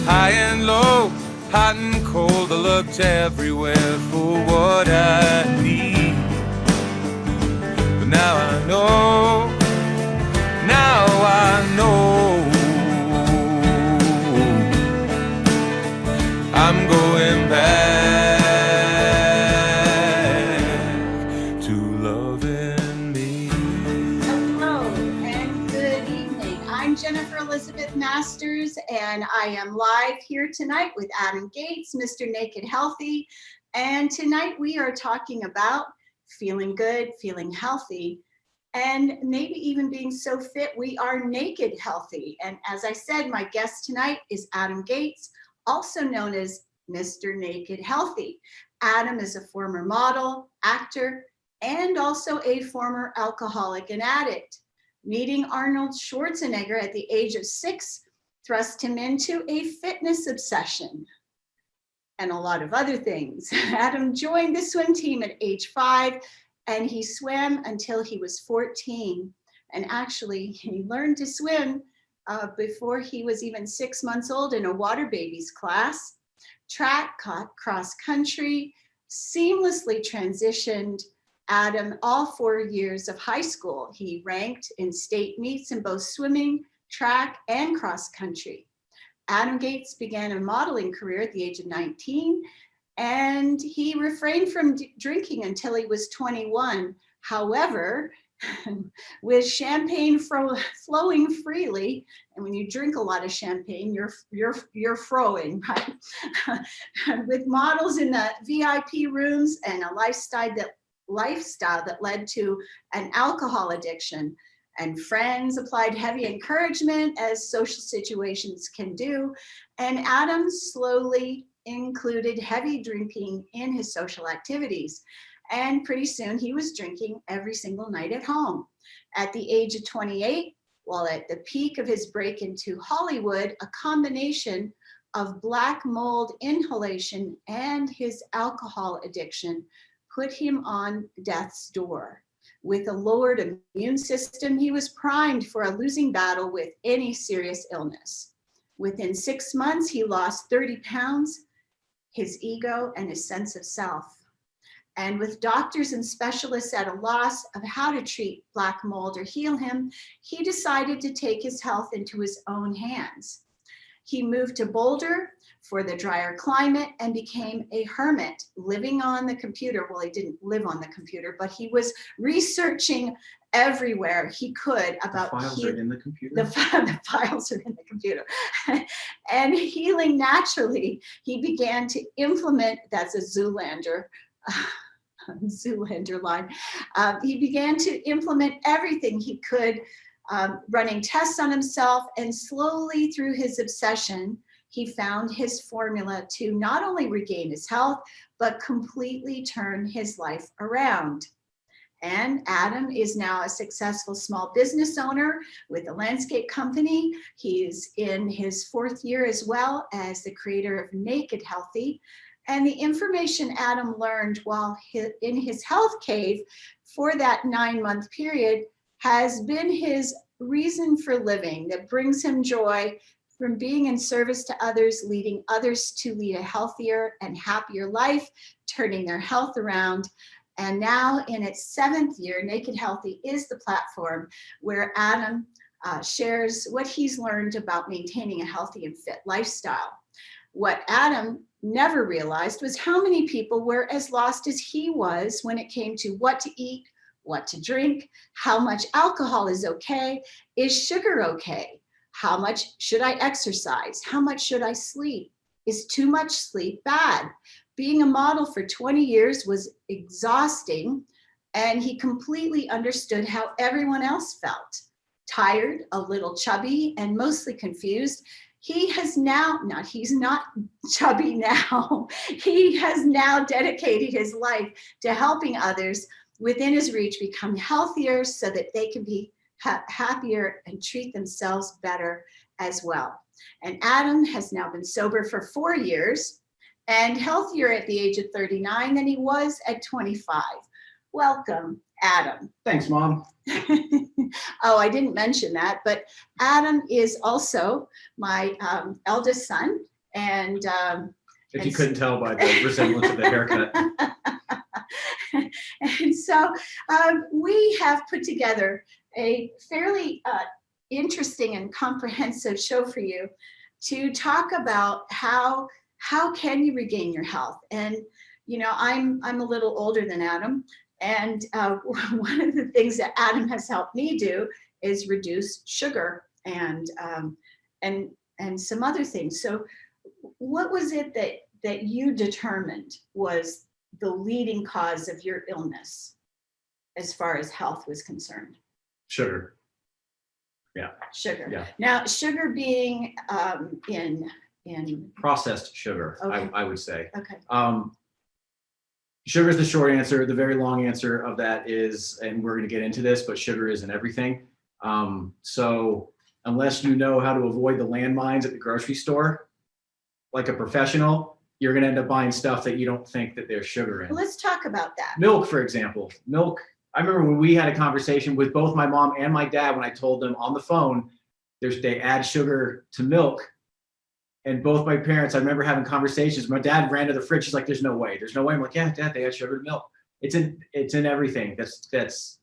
high and low, hot and cold. I looked everywhere for what I need. But now I know, now I know, I'm going back to loving me. Hello and good evening. I'm Jennifer Elizabeth Masters, and I am live here tonight with Adam Gates, Mr. Naked Healthy. And tonight we are talking about feeling good, feeling healthy, and maybe even being so fit we are naked healthy. And as I said, my guest tonight is Adam Gates, also known as Mr. Naked Healthy. Adam is a former model, actor, and also a former alcoholic and addict. Meeting Arnold Schwarzenegger at the age of 6 thrust him into a fitness obsession and a lot of other things. Adam joined the swim team at age 5, and he swam until he was 14. And actually, he learned to swim before he was even 6 months old in a water babies class. Track, cross country, seamlessly transitioned Adam all 4 years of high school. He ranked in state meets in both swimming, track, and cross country. Adam Gates began a modeling career at the age of 19, and he refrained from drinking until he was 21. However, with champagne flowing freely, and when you drink a lot of champagne, you're frowing, right? With models in the VIP rooms and a lifestyle that led to an alcohol addiction. And friends applied heavy encouragement, as social situations can do. And Adam slowly included heavy drinking in his social activities. And pretty soon he was drinking every single night at home. At the age of 28, while at the peak of his break into Hollywood, a combination of black mold inhalation and his alcohol addiction put him on death's door. With a lowered immune system, he was primed for a losing battle with any serious illness. Within 6 months, he lost 30 pounds, his ego, and his sense of self. And with doctors and specialists at a loss of how to treat black mold or heal him, he decided to take his health into his own hands. He moved to Boulder for the drier climate and became a hermit, living on the computer. Well, he didn't live on the computer, but he was researching everywhere he could about the files are in the computer. The files are in the computer. And healing naturally, he began to implement, that's a Zoolander line. He began to implement everything he could, running tests on himself, and slowly through his obsession, he found his formula to not only regain his health, but completely turn his life around. And Adam is now a successful small business owner with a landscape company. He's in his 4th year as well as the creator of Naked Healthy. And the information Adam learned while in his health cave for that 9-month period has been his reason for living, that brings him joy from being in service to others, leading others to lead a healthier and happier life, turning their health around. And now in its 7th year, Naked Healthy is the platform where Adam shares what he's learned about maintaining a healthy and fit lifestyle. What Adam never realized was how many people were as lost as he was when it came to what to eat, what to drink, how much alcohol is okay, is sugar okay, how much should I exercise, how much should I sleep, is too much sleep bad? Being a model for 20 years was exhausting, and he completely understood how everyone else felt. Tired, a little chubby, and mostly confused. He has now, he's not chubby now, he has now dedicated his life to helping others within his reach become healthier so that they can be happier and treat themselves better as well. And Adam has now been sober for 4 years and healthier at the age of 39 than he was at 25. Welcome, Adam. Thanks, Mom. Oh, I didn't mention that, but Adam is also my eldest son, And If you couldn't tell by the resemblance of the haircut. and so we have put together a fairly interesting and comprehensive show for you to talk about how can you regain your health. And you know, I'm a little older than Adam, and one of the things that Adam has helped me do is reduce sugar and some other things. So what was it that you determined was the leading cause of your illness as far as health was concerned? Sugar. Yeah. Sugar. Yeah. Now, sugar being in Processed sugar, Okay. I would say. Okay. Sugar is the short answer. The very long answer of that is, and we're going to get into this, but sugar isn't everything. So unless you know how to avoid the landmines at the grocery store, like a professional, you're going to end up buying stuff that you don't think that there's sugar in. Well, let's talk about that. Milk, for example. Milk. I remember when we had a conversation with both my mom and my dad when I told them on the phone, they add sugar to milk. And both my parents, I remember having conversations. My dad ran to the fridge. He's like, "There's no way. There's no way." I'm like, "Yeah, Dad, they add sugar to milk. It's in everything. That's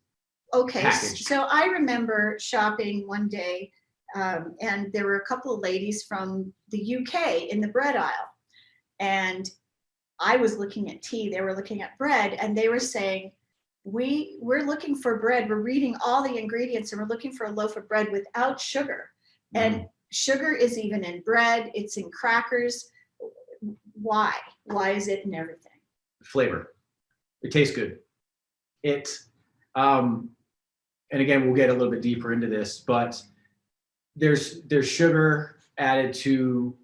Okay. packaged." So I remember shopping one day, and there were a couple of ladies from the UK in the bread aisle, and I was looking at tea. They were looking at bread, and they were saying, "We're looking for bread. We're reading all the ingredients, and we're looking for a loaf of bread without sugar." And sugar is even in bread, it's in crackers. Why? Why is it in everything? Flavor. It tastes good. And again, we'll get a little bit deeper into this, but there's sugar added to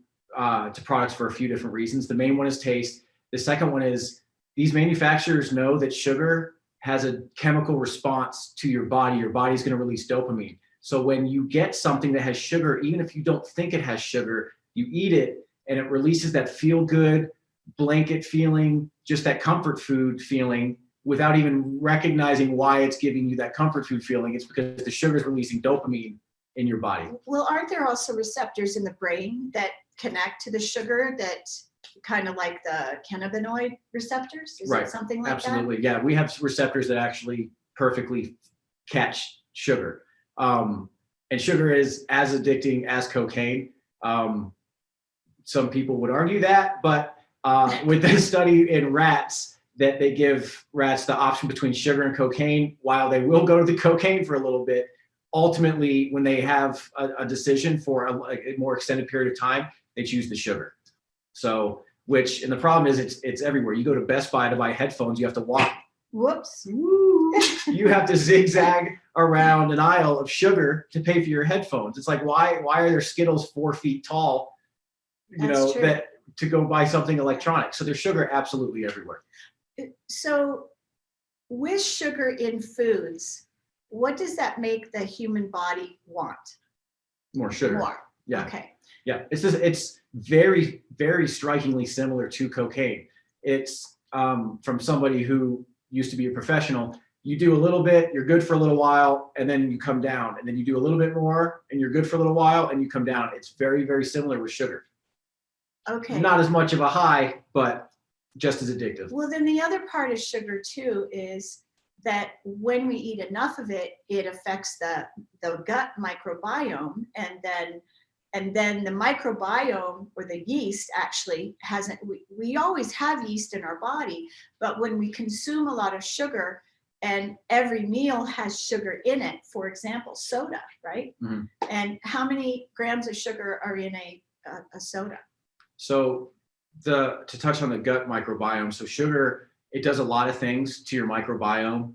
products for a few different reasons. The main one is taste. The second one is these manufacturers know that sugar has a chemical response to your body. Your body's going to release dopamine. So when you get something that has sugar, even if you don't think it has sugar, you eat it and it releases that feel good blanket feeling, just that comfort food feeling without even recognizing why it's giving you that comfort food feeling. It's because the sugar is releasing dopamine in your body. Well, aren't there also receptors in the brain that connect to the sugar, that kind of like the cannabinoid receptors? Is Right. it something like Absolutely. Yeah. We have receptors that actually perfectly catch sugar. And sugar is as addicting as cocaine. Some people would argue that, but with this study in rats, that they give rats the option between sugar and cocaine, while they will go to the cocaine for a little bit, ultimately, when they have a decision for a more extended period of time, they choose the sugar. So, and the problem is it's everywhere. You go to Best Buy to buy headphones, you have to walk. Whoops. You have to zigzag around an aisle of sugar to pay for your headphones. It's like, why are there Skittles 4 feet tall, That's true. that to go buy something electronic? So there's sugar absolutely everywhere. So with sugar in foods, what does that make the human body want? More sugar. More. Yeah. Okay. Yeah. It's very, very strikingly similar to cocaine. It's from somebody who used to be a professional. You do a little bit, you're good for a little while, and then you come down, and then you do a little bit more and you're good for a little while and you come down. It's very, very similar with sugar. Okay. Not as much of a high, but just as addictive. Well, then the other part of sugar too is that when we eat enough of it, it affects the gut microbiome, and then the microbiome, or the yeast, actually hasn't. We always have yeast in our body, but when we consume a lot of sugar, and every meal has sugar in it, for example, soda, right? Mm-hmm. And how many grams of sugar are in a soda? So to touch on the gut microbiome, so sugar, it does a lot of things to your microbiome.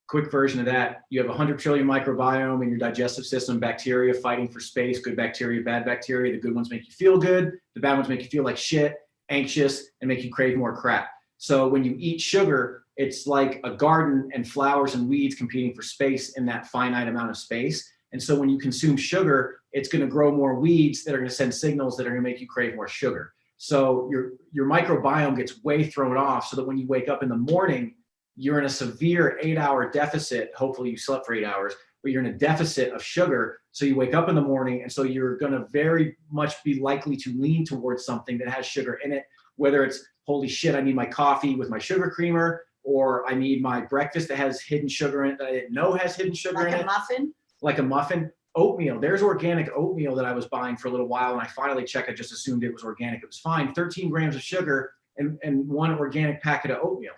Quick version of that, you have 100 trillion microbiome in your digestive system, bacteria fighting for space, good bacteria, bad bacteria. The good ones make you feel good. The bad ones make you feel like shit, anxious, and make you crave more crap. So when you eat sugar, it's like a garden and flowers and weeds competing for space in that finite amount of space. And so when you consume sugar, it's going to grow more weeds that are going to send signals that are going to make you crave more sugar. So your microbiome gets way thrown off, so that when you wake up in the morning, you're in a severe 8-hour deficit. Hopefully you slept for 8 hours, but you're in a deficit of sugar. So you wake up in the morning, and so you're going to very much be likely to lean towards something that has sugar in it, whether it's, holy shit, I need my coffee with my sugar creamer, or I need my breakfast that has hidden sugar in it that I didn't know has hidden sugar in it. Like a muffin? Like a muffin. Oatmeal. There's organic oatmeal that I was buying for a little while, and I finally checked. I just assumed it was organic. It was fine. 13 grams of sugar and one organic packet of oatmeal,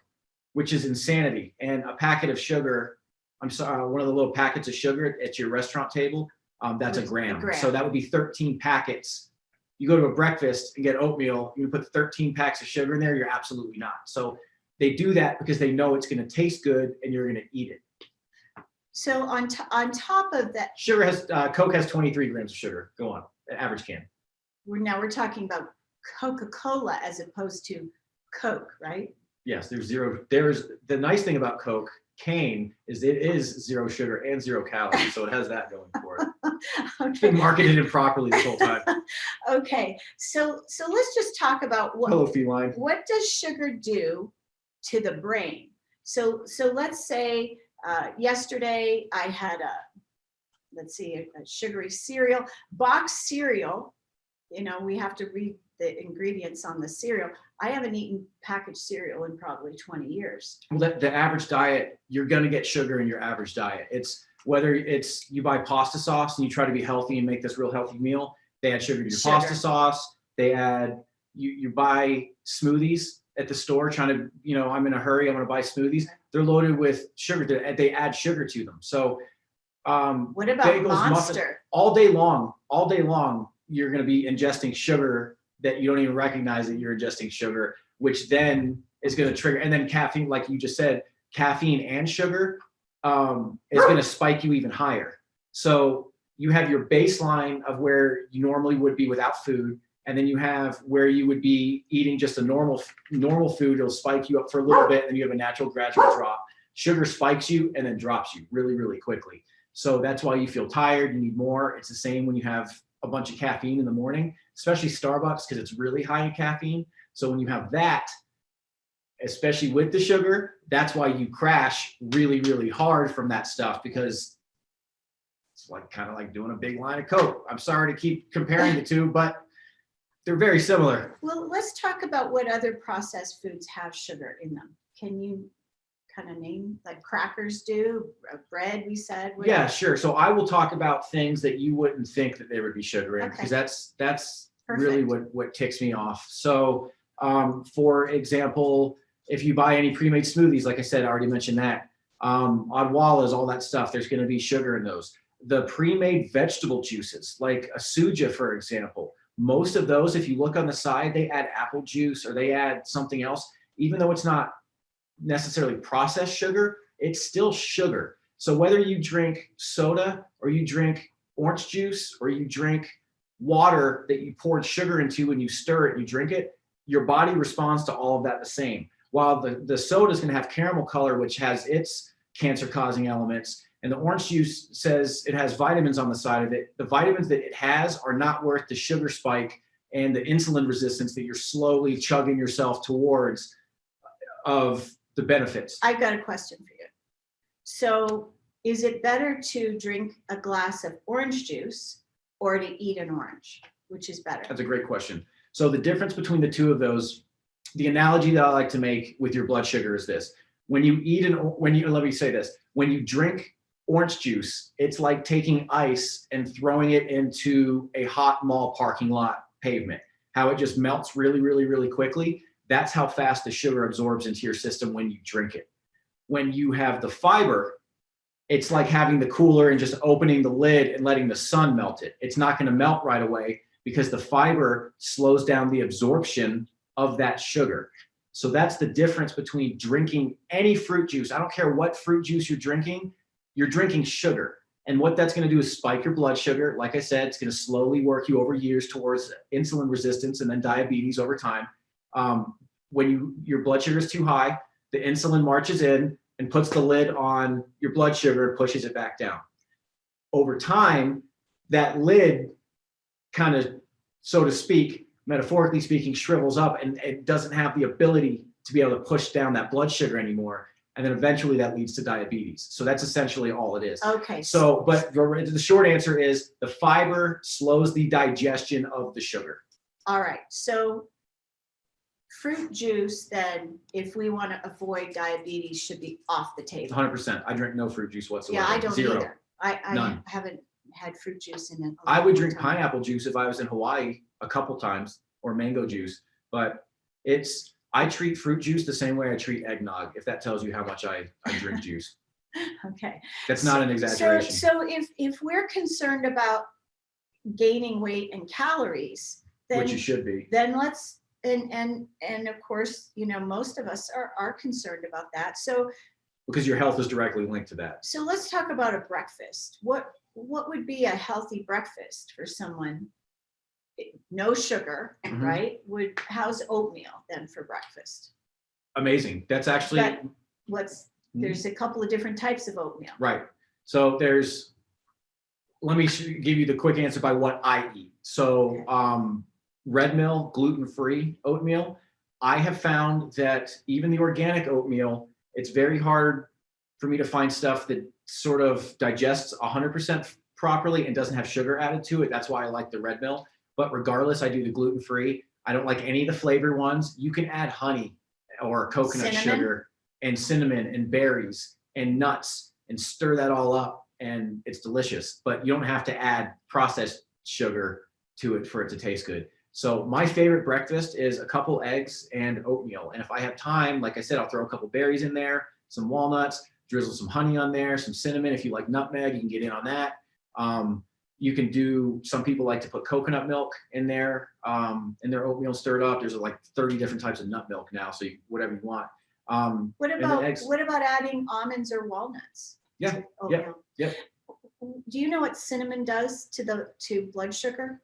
which is insanity. And a packet of sugar, I'm sorry, one of the little packets of sugar at your restaurant table, that's a gram. So that would be 13 packets. You go to a breakfast and get oatmeal, you put 13 packs of sugar in there, you're absolutely not. So they do that because they know it's going to taste good and you're going to eat it. So on top of that, sugar has Coke has 23 grams of sugar. Go on, an average can. we're talking about Coca-Cola as opposed to Coke, right? Yes, there's zero. There's the nice thing about Coke cane is it is zero sugar and 0 calories, so it has that going for it. Okay. It's been marketed improperly this whole time. Okay, so let's just talk about Hello, feline. what does sugar do to the brain? So let's say yesterday I had a sugary cereal, boxed cereal. You know, we have to read the ingredients on the cereal. I haven't eaten packaged cereal in probably 20 years. Well, the average diet, you're going to get sugar in your average diet. It's whether it's you buy pasta sauce and you try to be healthy and make this real healthy meal, they add sugar to your pasta sauce. They add, you buy smoothies at the store trying to, you know, I'm in a hurry, I'm going to buy smoothies. They're loaded with sugar. They add sugar to them. So what about bagels, Monster? muffins, all day long, you're going to be ingesting sugar that you don't even recognize that you're ingesting sugar, which then is going to trigger. And then caffeine, like you just said, caffeine and sugar is going to spike you even higher. So you have your baseline of where you normally would be without food. And then you have where you would be eating just a normal food. It'll spike you up for a little bit, and you have a natural gradual drop. Sugar spikes you and then drops you really, really quickly. So that's why you feel tired. You need more. It's the same when you have a bunch of caffeine in the morning, especially Starbucks, because it's really high in caffeine. So when you have that, especially with the sugar, that's why you crash really, really hard from that stuff, because it's like kind of like doing a big line of Coke. I'm sorry to keep comparing the two, but they're very similar. Well, let's talk about what other processed foods have sugar in them. Can you kind of name, like crackers do, bread, we said? Yeah, sure. So I will talk about things that you wouldn't think that there would be sugar in, because that's really what ticks me off. So for example, if you buy any pre-made smoothies, like I said, I already mentioned that, Odwalas, all that stuff, there's going to be sugar in those. The pre-made vegetable juices, like a suja, for example, most of those, if you look on the side, they add apple juice or they add something else. Even though it's not necessarily processed sugar, it's still sugar. So whether you drink soda or you drink orange juice or you drink water that you poured sugar into and you stir it and you drink it, your body responds to all of that the same. While the soda is going to have caramel color, which has its cancer-causing elements, and the orange juice says it has vitamins on the side of it, the vitamins that it has are not worth the sugar spike and the insulin resistance that you're slowly chugging yourself towards of the benefits. I've got a question for you. So is it better to drink a glass of orange juice or to eat an orange? Which is better? That's a great question. So the difference between the two of those, the analogy that I like to make with your blood sugar is this. When you let me say this, when you drink orange juice, it's like taking ice and throwing it into a hot mall parking lot pavement. How it just melts really, really, really quickly. That's how fast the sugar absorbs into your system when you drink it. When you have the fiber, it's like having the cooler and just opening the lid and letting the sun melt it. It's not going to melt right away because the fiber slows down the absorption of that sugar. So that's the difference between drinking any fruit juice. I don't care what fruit juice you're drinking sugar. And what that's going to do is spike your blood sugar. Like I said, it's going to slowly work you over years towards insulin resistance and then diabetes over time. When your blood sugar is too high, the insulin marches in and puts the lid on your blood sugar and pushes it back down. Over time, that lid kind of, so to speak, metaphorically speaking, shrivels up and it doesn't have the ability to be able to push down that blood sugar anymore. and then eventually that leads to diabetes. So that's essentially all it is. Okay. So, but the short answer is the fiber slows the digestion of the sugar. All right. So fruit juice, then, if we want to avoid diabetes, should be off the table. 100%. I drink no fruit juice whatsoever. Yeah, I don't Zero. either. I None. haven't had fruit juice in it. I would drink pineapple juice if I was in Hawaii a couple times, or mango juice, but I treat fruit juice the same way I treat eggnog, if that tells you how much I drink juice. Okay. That's not an exaggeration. So if we're concerned about gaining weight and calories, then Which you should be. Then let's and of course, most of us are concerned about that. So Because your health is directly linked to that. so let's talk about a breakfast. What would be a healthy breakfast for someone? No sugar, Mhm. right? How's oatmeal then for breakfast? Amazing. That's actually But there's a couple of different types of oatmeal. right. So let me give you the quick answer by what I eat. So red mill, gluten-free oatmeal. I have found that even the organic oatmeal, it's very hard for me to find stuff that sort of digests 100% properly and doesn't have sugar added to it. That's why I like the red mill. But regardless, I do the gluten-free. I don't like any of the flavored ones. You can add honey or coconut sugar and cinnamon and berries and nuts and stir that all up, and it's delicious. But you don't have to add processed sugar to it for it to taste good. So my favorite breakfast is a couple eggs and oatmeal. And if I have time, like I said, I'll throw a couple berries in there, some walnuts, drizzle some honey on there, some cinnamon. If you like nutmeg, you can get in on that. You can do, some people like to put coconut milk in their oatmeal stirred up. There's like 30 different types of nut milk now, so whatever you want. What about adding almonds or walnuts? Yeah, to oatmeal? yep. Do you know what cinnamon does to blood sugar?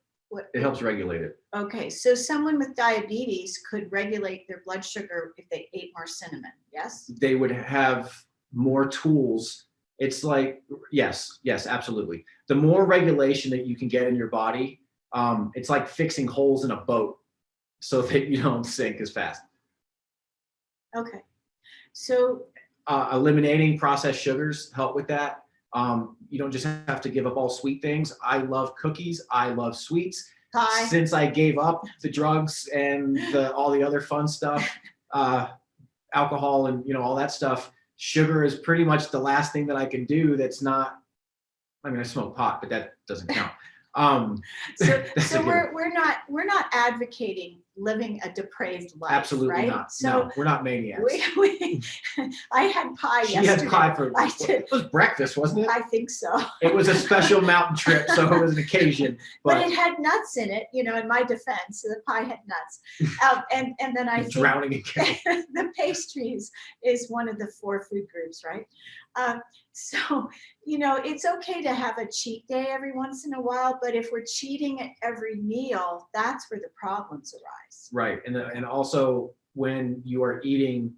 It helps regulate it. Okay, so someone with diabetes could regulate their blood sugar if they ate more cinnamon, yes? They would have more tools. It's like, yes, absolutely. The more regulation that you can get in your body, it's like fixing holes in a boat so that you don't sink as fast. Okay, so eliminating processed sugars help with that. You don't just have to give up all sweet things. I love cookies. I love sweets. pie. Since I gave up the drugs and all the other fun stuff, alcohol and all that stuff, sugar is pretty much the last thing that I can do that's not, I mean, I smoke pot, but that doesn't count. So we're not advocating living a depraved life. Absolutely right? not. So no, we're not maniacs. I had pie She yesterday. had pie for I did. It was breakfast, wasn't it? I think so. It was a special mountain trip, so it was an occasion. But it had nuts in it, in my defense. So the pie had nuts. And then I think drowning in cake. the pastries is one of the 4 food groups, right? So, it's okay to have a cheat day every once in a while, but if we're cheating at every meal, that's where the problems arise. Right. And also when you are eating,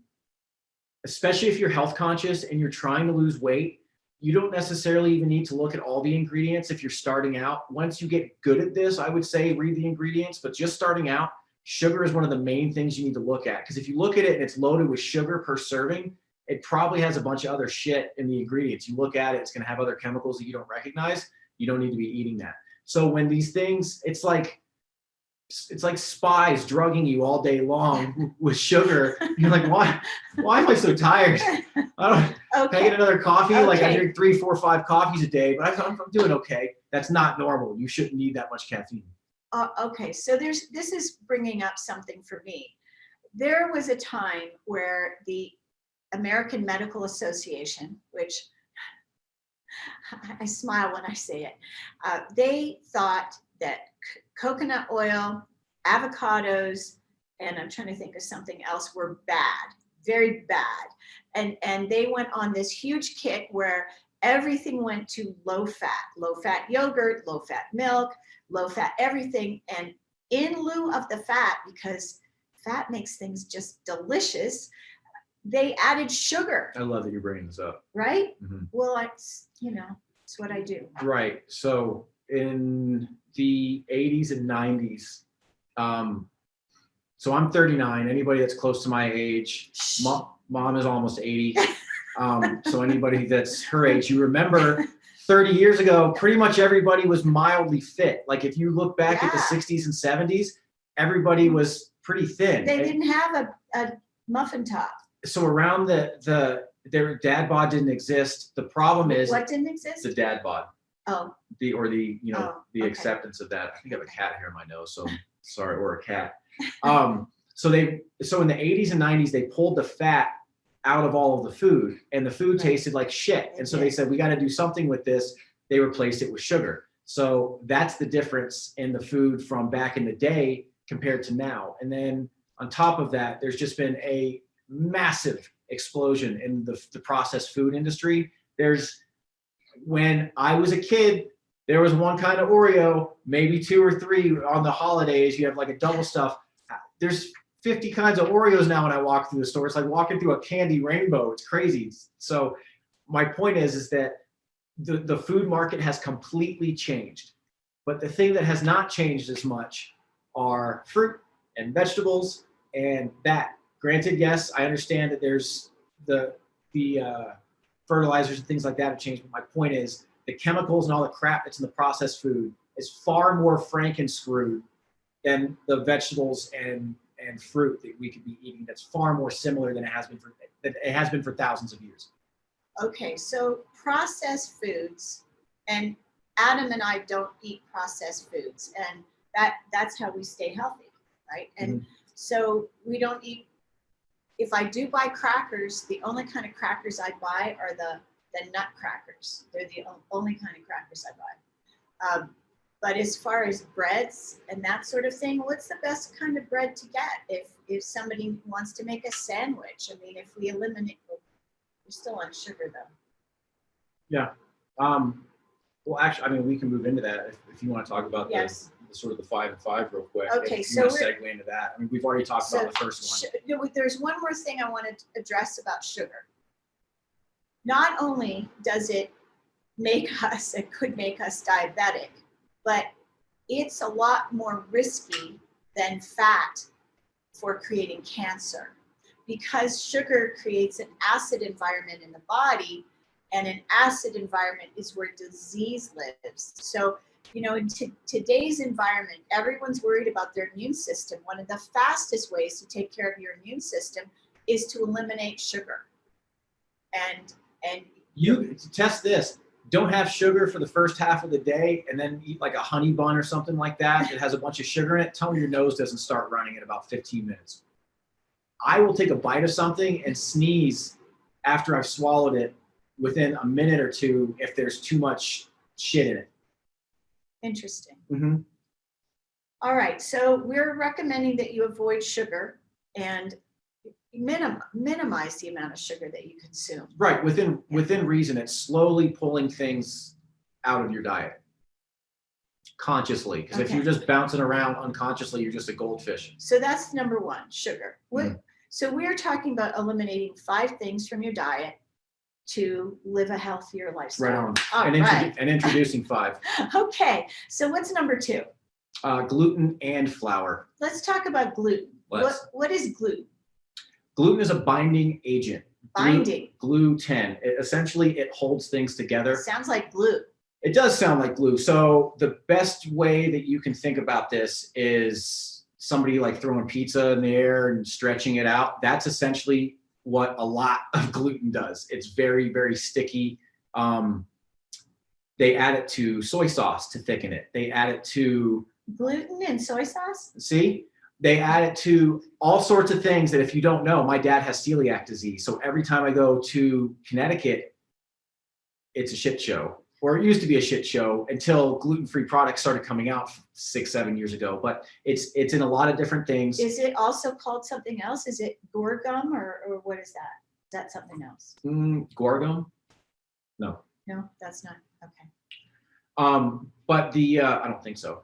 especially if you're health conscious and you're trying to lose weight, you don't necessarily even need to look at all the ingredients if you're starting out. Once you get good at this, I would say read the ingredients, but just starting out, sugar is one of the main things you need to look at. Because if you look at it and it's loaded with sugar per serving, it probably has a bunch of other shit in the ingredients. You look at it, it's going to have other chemicals that you don't recognize. You don't need to be eating that. So when these things, it's like spies drugging you all day long with sugar. You're like, why am I so tired? Can I get another coffee? Okay. Like I drink 3, 4, 5 coffees a day, but I'm doing okay. That's not normal. You shouldn't need that much caffeine. Okay, so this is bringing up something for me. There was a time where the American Medical Association, which I smile when I say it, they thought that coconut oil, avocados, and I'm trying to think of something else, were bad, very bad. And they went on this huge kick where everything went to low fat yogurt, low fat milk, low fat everything. And in lieu of the fat, because fat makes things just delicious, they added sugar. I love that you're bringing this up. Right? Mm-hmm. Well, it's what I do. Right. So in the 80s and 90s, so I'm 39. Anybody that's close to my age, mom is almost 80. So anybody that's her age, you remember 30 years ago, pretty much everybody was mildly fit. Like if you look back at the Yeah. 60s and 70s, everybody was pretty thin. They didn't have a muffin top. So around their dad bod didn't exist. The problem is What didn't exist? the dad bod, Oh, the Oh, the okay. acceptance of that. I think I have a Okay. cat here in my nose, so I'm sorry, or a cat. So in the 80s and 90s, they pulled the fat out of all of the food, and the food Right. tasted like shit. And so they said, we got to do something with this. They replaced it with sugar. So that's the difference in the food from back in the day compared to now. And then on top of that, there's just been a massive explosion in the processed food industry. When I was a kid, there was one kind of Oreo, maybe 2 or 3 on the holidays. You have like a double stuff. There's 50 kinds of Oreos now when I walk through the store. It's like walking through a candy rainbow. It's crazy. So my point is that the food market has completely changed. But the thing that has not changed as much are fruit and vegetables and that. Granted, yes, I understand that there's the fertilizers and things like that have changed. But my point is the chemicals and all the crap that's in the processed food is far more Franken-screwed than the vegetables and fruit that we could be eating. That's far more similar than it has been for thousands of years. okay. So processed foods, and Adam and I don't eat processed foods, and that's how we stay healthy, right? And so we don't eat. If I do buy crackers, the only kind of crackers I buy are the nut crackers. They're the only kind of crackers I buy. But as far as breads and that sort of thing, what's the best kind of bread to get if somebody wants to make a sandwich? I mean, if we eliminate, we're still on sugar though. Yeah. Well, actually, I mean, we can move into that if you want to talk about Yes. the sort of the 5 and 5 real quick. Okay, if you so want to we're- segue into that. I mean, we've already talked about the first one. There's one more thing I want to address about sugar. Not only does it could make us diabetic, but it's a lot more risky than fat for creating cancer, because sugar creates an acid environment in the body, and an acid environment is where disease lives. So, in today's environment, everyone's worried about their immune system. One of the fastest ways to take care of your immune system is to eliminate sugar. And You test this. Don't have sugar for the first half of the day and then eat like a honey bun or something like that that has a bunch of sugar in it. Tell me your nose doesn't start running in about 15 minutes. I will take a bite of something and sneeze after I've swallowed it within a minute or two if there's too much shit in it. interesting. Mm-hmm. All right, so we're recommending that you avoid sugar and minimize the amount of sugar that you consume. Right, within reason. It's slowly pulling things out of your diet consciously. Because if Okay. you're just bouncing around unconsciously, you're just a goldfish. So that's number one, sugar. So we're talking about eliminating 5 things from your diet to live a healthier lifestyle. Right on. All and, right. and introducing 5. Okay, so what's number 2? Gluten and flour. Let's talk about gluten. Let's. What is gluten? Gluten is a binding agent. Binding. Gluten. Essentially, it holds things together. Sounds like glue. It does sound like glue. So the best way that you can think about this is somebody like throwing pizza in the air and stretching it out. That's essentially what a lot of gluten does. It's very, very sticky. They add it to soy sauce to thicken it. They add it to Gluten and soy sauce? They add it to all sorts of things that if you don't know, my dad has celiac disease. So every time I go to Connecticut, it's a shit show. Or it used to be a shit show until gluten-free products started coming out 6-7 years ago. But it's in a lot of different things. Is it also called something else? Is it gorgum or what is that? Is that something else? Gorgum? No. No, that's not. Okay. But I don't think so.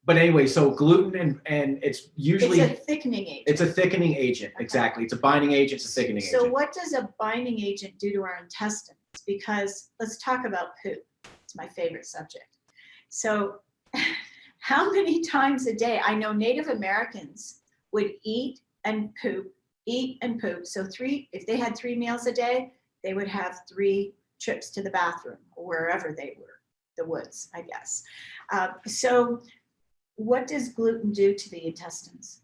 But anyway, so gluten and it's usually It's a thickening agent. It's a thickening agent. Exactly. It's a binding agent. It's a thickening So agent. what does a binding agent do to our intestines? Because let's talk about poop. It's my favorite subject. So how many times a day? I know Native Americans would eat and poop eat and poop. So if they had 3 meals a day, they would have 3 trips to the bathroom or wherever they were, the woods, I guess. So what does gluten do to the intestines?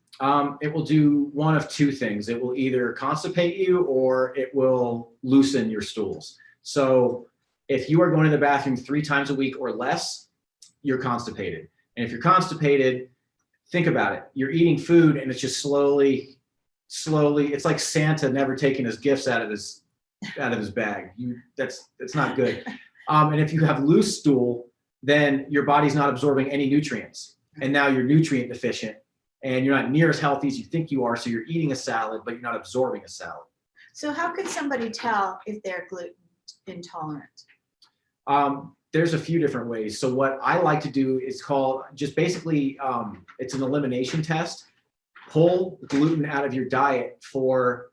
It will do one of 2 things. It will either constipate you or it will loosen your stools. So if you are going to the bathroom 3 times a week or less, you're constipated. And if you're constipated, think about it. You're eating food and it's just slowly, it's like Santa never taking his gifts out of his bag. That's not good. And if you have loose stool, then your body's not absorbing any nutrients. And now you're nutrient deficient and you're not near as healthy as you think you are. So you're eating a salad, but you're not absorbing a salad. So how could somebody tell if they're gluten intolerant? There's a few different ways. So what I like to do is called just basically, it's an elimination test. Pull gluten out of your diet for,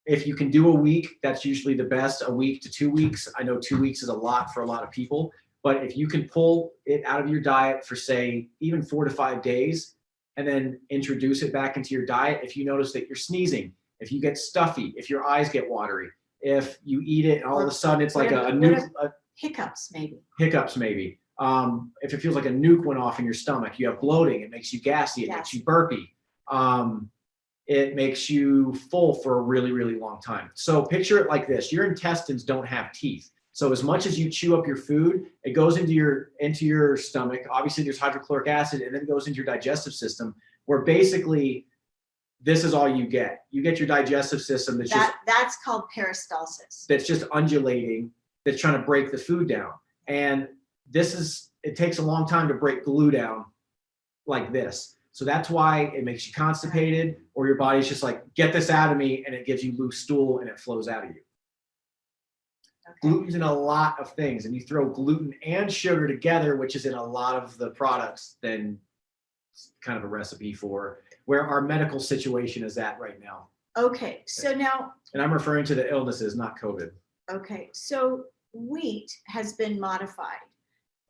if you can do a week, that's usually the best, a week to 2 weeks. I know 2 weeks is a lot for a lot of people, but if you can pull it out of your diet for say, even 4 to 5 days, and then introduce it back into your diet, if you notice that you're sneezing, if you get stuffy, if your eyes get watery, if you eat it and all of a sudden it's like a hiccups maybe. Hiccups maybe. If it feels like a nuke went off in your stomach, you have bloating, it makes you gassy, it makes you burpy. It makes you full for a really, really long time. So picture it like this. Your intestines don't have teeth. So as much as you chew up your food, it goes into your stomach. Obviously there's hydrochloric acid and then it goes into your digestive system where basically this is all you get. You get your digestive system that's called peristalsis. That's just undulating, that's trying to break the food down. And it takes a long time to break glue down like this. So that's why it makes you constipated, or your body's just like, get this out of me, and it gives you loose stool and it flows out of you. Okay. Gluten's in a lot of things, and you throw gluten and sugar together, which is in a lot of the products, then it's kind of a recipe for where our medical situation is at right now. Okay, so now. And I'm referring to the illnesses, not COVID. Okay, so wheat has been modified.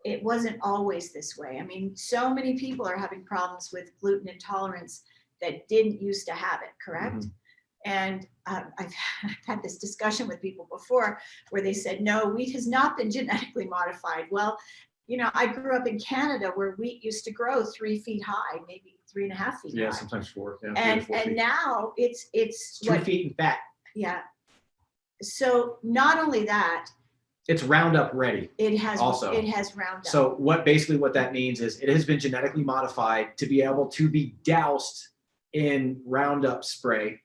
It wasn't always this way. I mean, so many people are having problems with gluten intolerance that didn't used to have it, correct? Mm-hmm. And I've had this discussion with people before where they said, no, wheat has not been genetically modified. Well, I grew up in Canada where wheat used to grow 3 feet high, maybe 3.5 feet high. Yeah, sometimes 4. Yeah, and now it's 2 feet in fat. Yeah. So not only that, it's Roundup ready. It has Roundup. So what that means is it has been genetically modified to be able to be doused in Roundup spray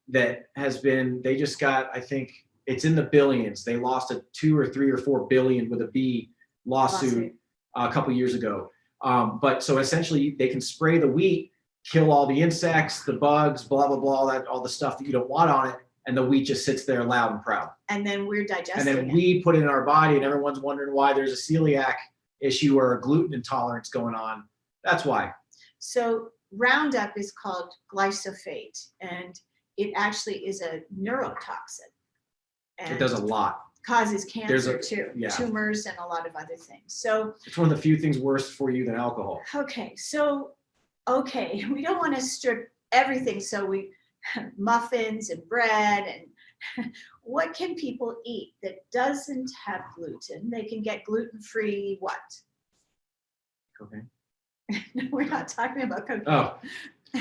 that has been, they just got, I think it's in the billions. They lost a 2 or 3 or 4 billion with a B lawsuit a couple years ago. But so essentially they can spray the wheat, kill all the insects, the bugs, blah, blah, blah, all the stuff that you don't want on it. And the wheat just sits there loud and proud. And then we're digesting it. And then we put it in our body and everyone's wondering why there's a celiac issue or a gluten intolerance going on. That's why. So Roundup is called glyphosate, and it actually is a neurotoxin. And it does a lot. Causes cancer too, tumors and a lot of other things. So it's one of the few things worse for you than alcohol. Okay, we don't want to strip everything. So we muffins and bread, and what can people eat that doesn't have gluten? They can get gluten-free what? Cocaine. No, we're not talking about cocaine.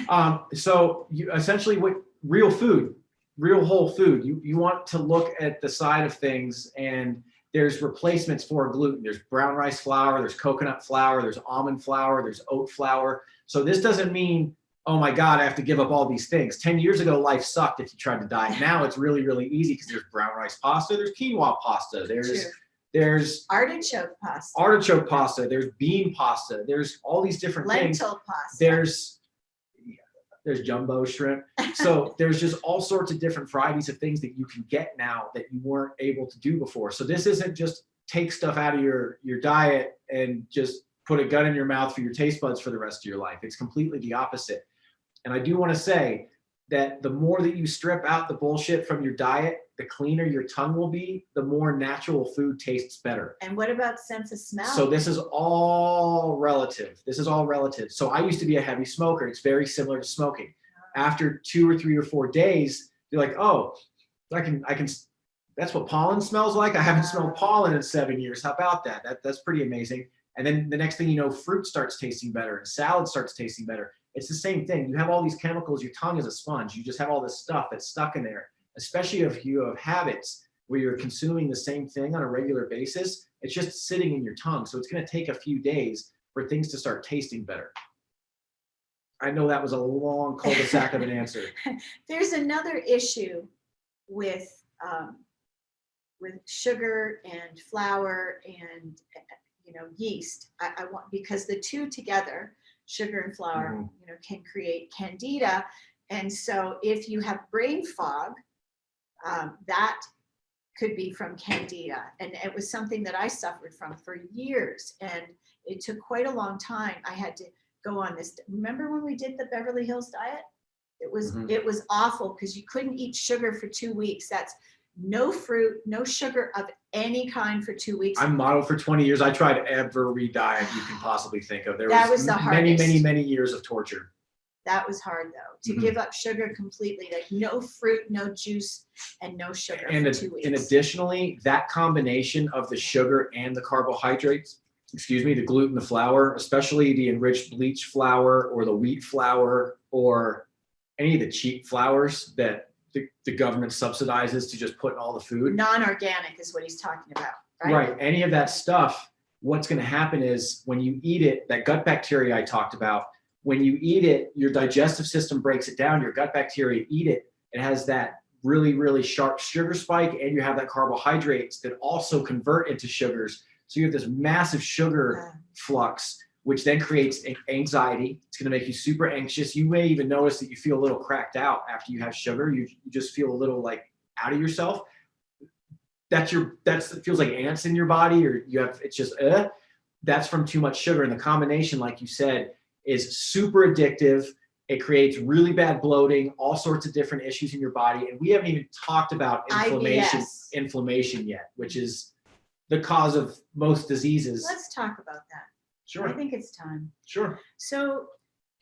Oh, so you essentially real food, real whole food. You want to look at the side of things, and there's replacements for gluten. There's brown rice flour, there's coconut flour, there's almond flour, there's oat flour. So this doesn't mean, oh my God, I have to give up all these things. 10 years ago, life sucked if you tried to diet. Now it's really, really easy because there's brown rice pasta, there's quinoa pasta, there's artichoke pasta, there's bean pasta, there's all these different things. Lentil pasta. There's jumbo shrimp. So there's just all sorts of different varieties of things that you can get now that you weren't able to do before. So this isn't just take stuff out of your diet and just put a gun in your mouth for your taste buds for the rest of your life. It's completely the opposite. And I do want to say that the more that you strip out the bullshit from your diet, the cleaner your tongue will be, the more natural food tastes better. And what about sense of smell? So this is all relative. So I used to be a heavy smoker. It's very similar to smoking. After 2 or 3 or 4 days, you're like, oh, I can, that's what pollen smells like. I haven't smelled pollen in 7 years. How about that? That's pretty amazing. And then the next thing you know, fruit starts tasting better and salad starts tasting better. It's the same thing. You have all these chemicals, your tongue is a sponge. You just have all this stuff that's stuck in there, especially if you have habits where you're consuming the same thing on a regular basis. It's just sitting in your tongue. So it's going to take a few days for things to start tasting better. I know that was a long cul-de-sac of an answer. There's another issue with sugar and flour and yeast. I want, because the two together, sugar and flour, can create candida. And so if you have brain fog, that could be from candida. And it was something that I suffered from for years. And it took quite a long time. I had to go on this. Remember when we did the Beverly Hills diet? It was awful because you couldn't eat sugar for 2 weeks. That's no fruit, no sugar of any kind for 2 weeks. I'm modeled for 20 years. I tried every diet you can possibly think of. There was the many, hardest. many years of torture. That was hard though, to give up sugar completely, like no fruit, no juice, and no sugar for 2 weeks. And additionally, that combination of the sugar and the carbohydrates, the gluten, the flour, especially the enriched bleached flour or the wheat flour or any of the cheap flours that the government subsidizes to just put in all the food. Non-organic is what he's talking about, right? Right. Any of that stuff, what's going to happen is when you eat it, that gut bacteria I talked about, when you eat it, your digestive system breaks it down, your gut bacteria eat it. It has that really, really sharp sugar spike, and you have that carbohydrates that also convert into sugars. So you have this massive sugar flux, which then creates anxiety. It's going to make you super anxious. You may even notice that you feel a little cracked out after you have sugar. You just feel a little like out of yourself. That feels like ants in your body, or it's just that's from too much sugar. And the combination, like you said, is super addictive. It creates really bad bloating, all sorts of different issues in your body. And we haven't even talked about inflammation yet, which is the cause of most diseases. Let's talk about that. Sure. I think it's time. Sure. So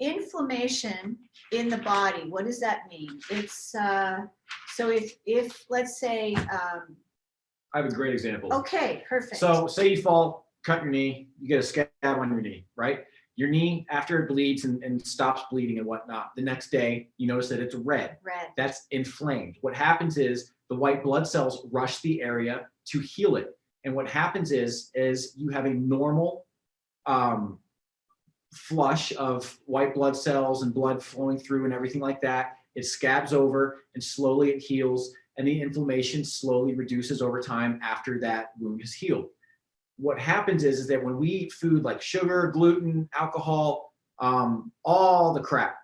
inflammation in the body, what does that mean? It's so if let's say I have a great example. Okay, perfect. So say you fall, cut your knee, you get a scab on your knee, right? Your knee, after it bleeds and stops bleeding and whatnot, the next day you notice that it's red. That's inflamed. What happens is the white blood cells rush the area to heal it. And what happens is you have a normal flush of white blood cells and blood flowing through and everything like that. It scabs over and slowly it heals, and the inflammation slowly reduces over time after that wound is healed. What happens is that when we eat food like sugar, gluten, alcohol, all the crap,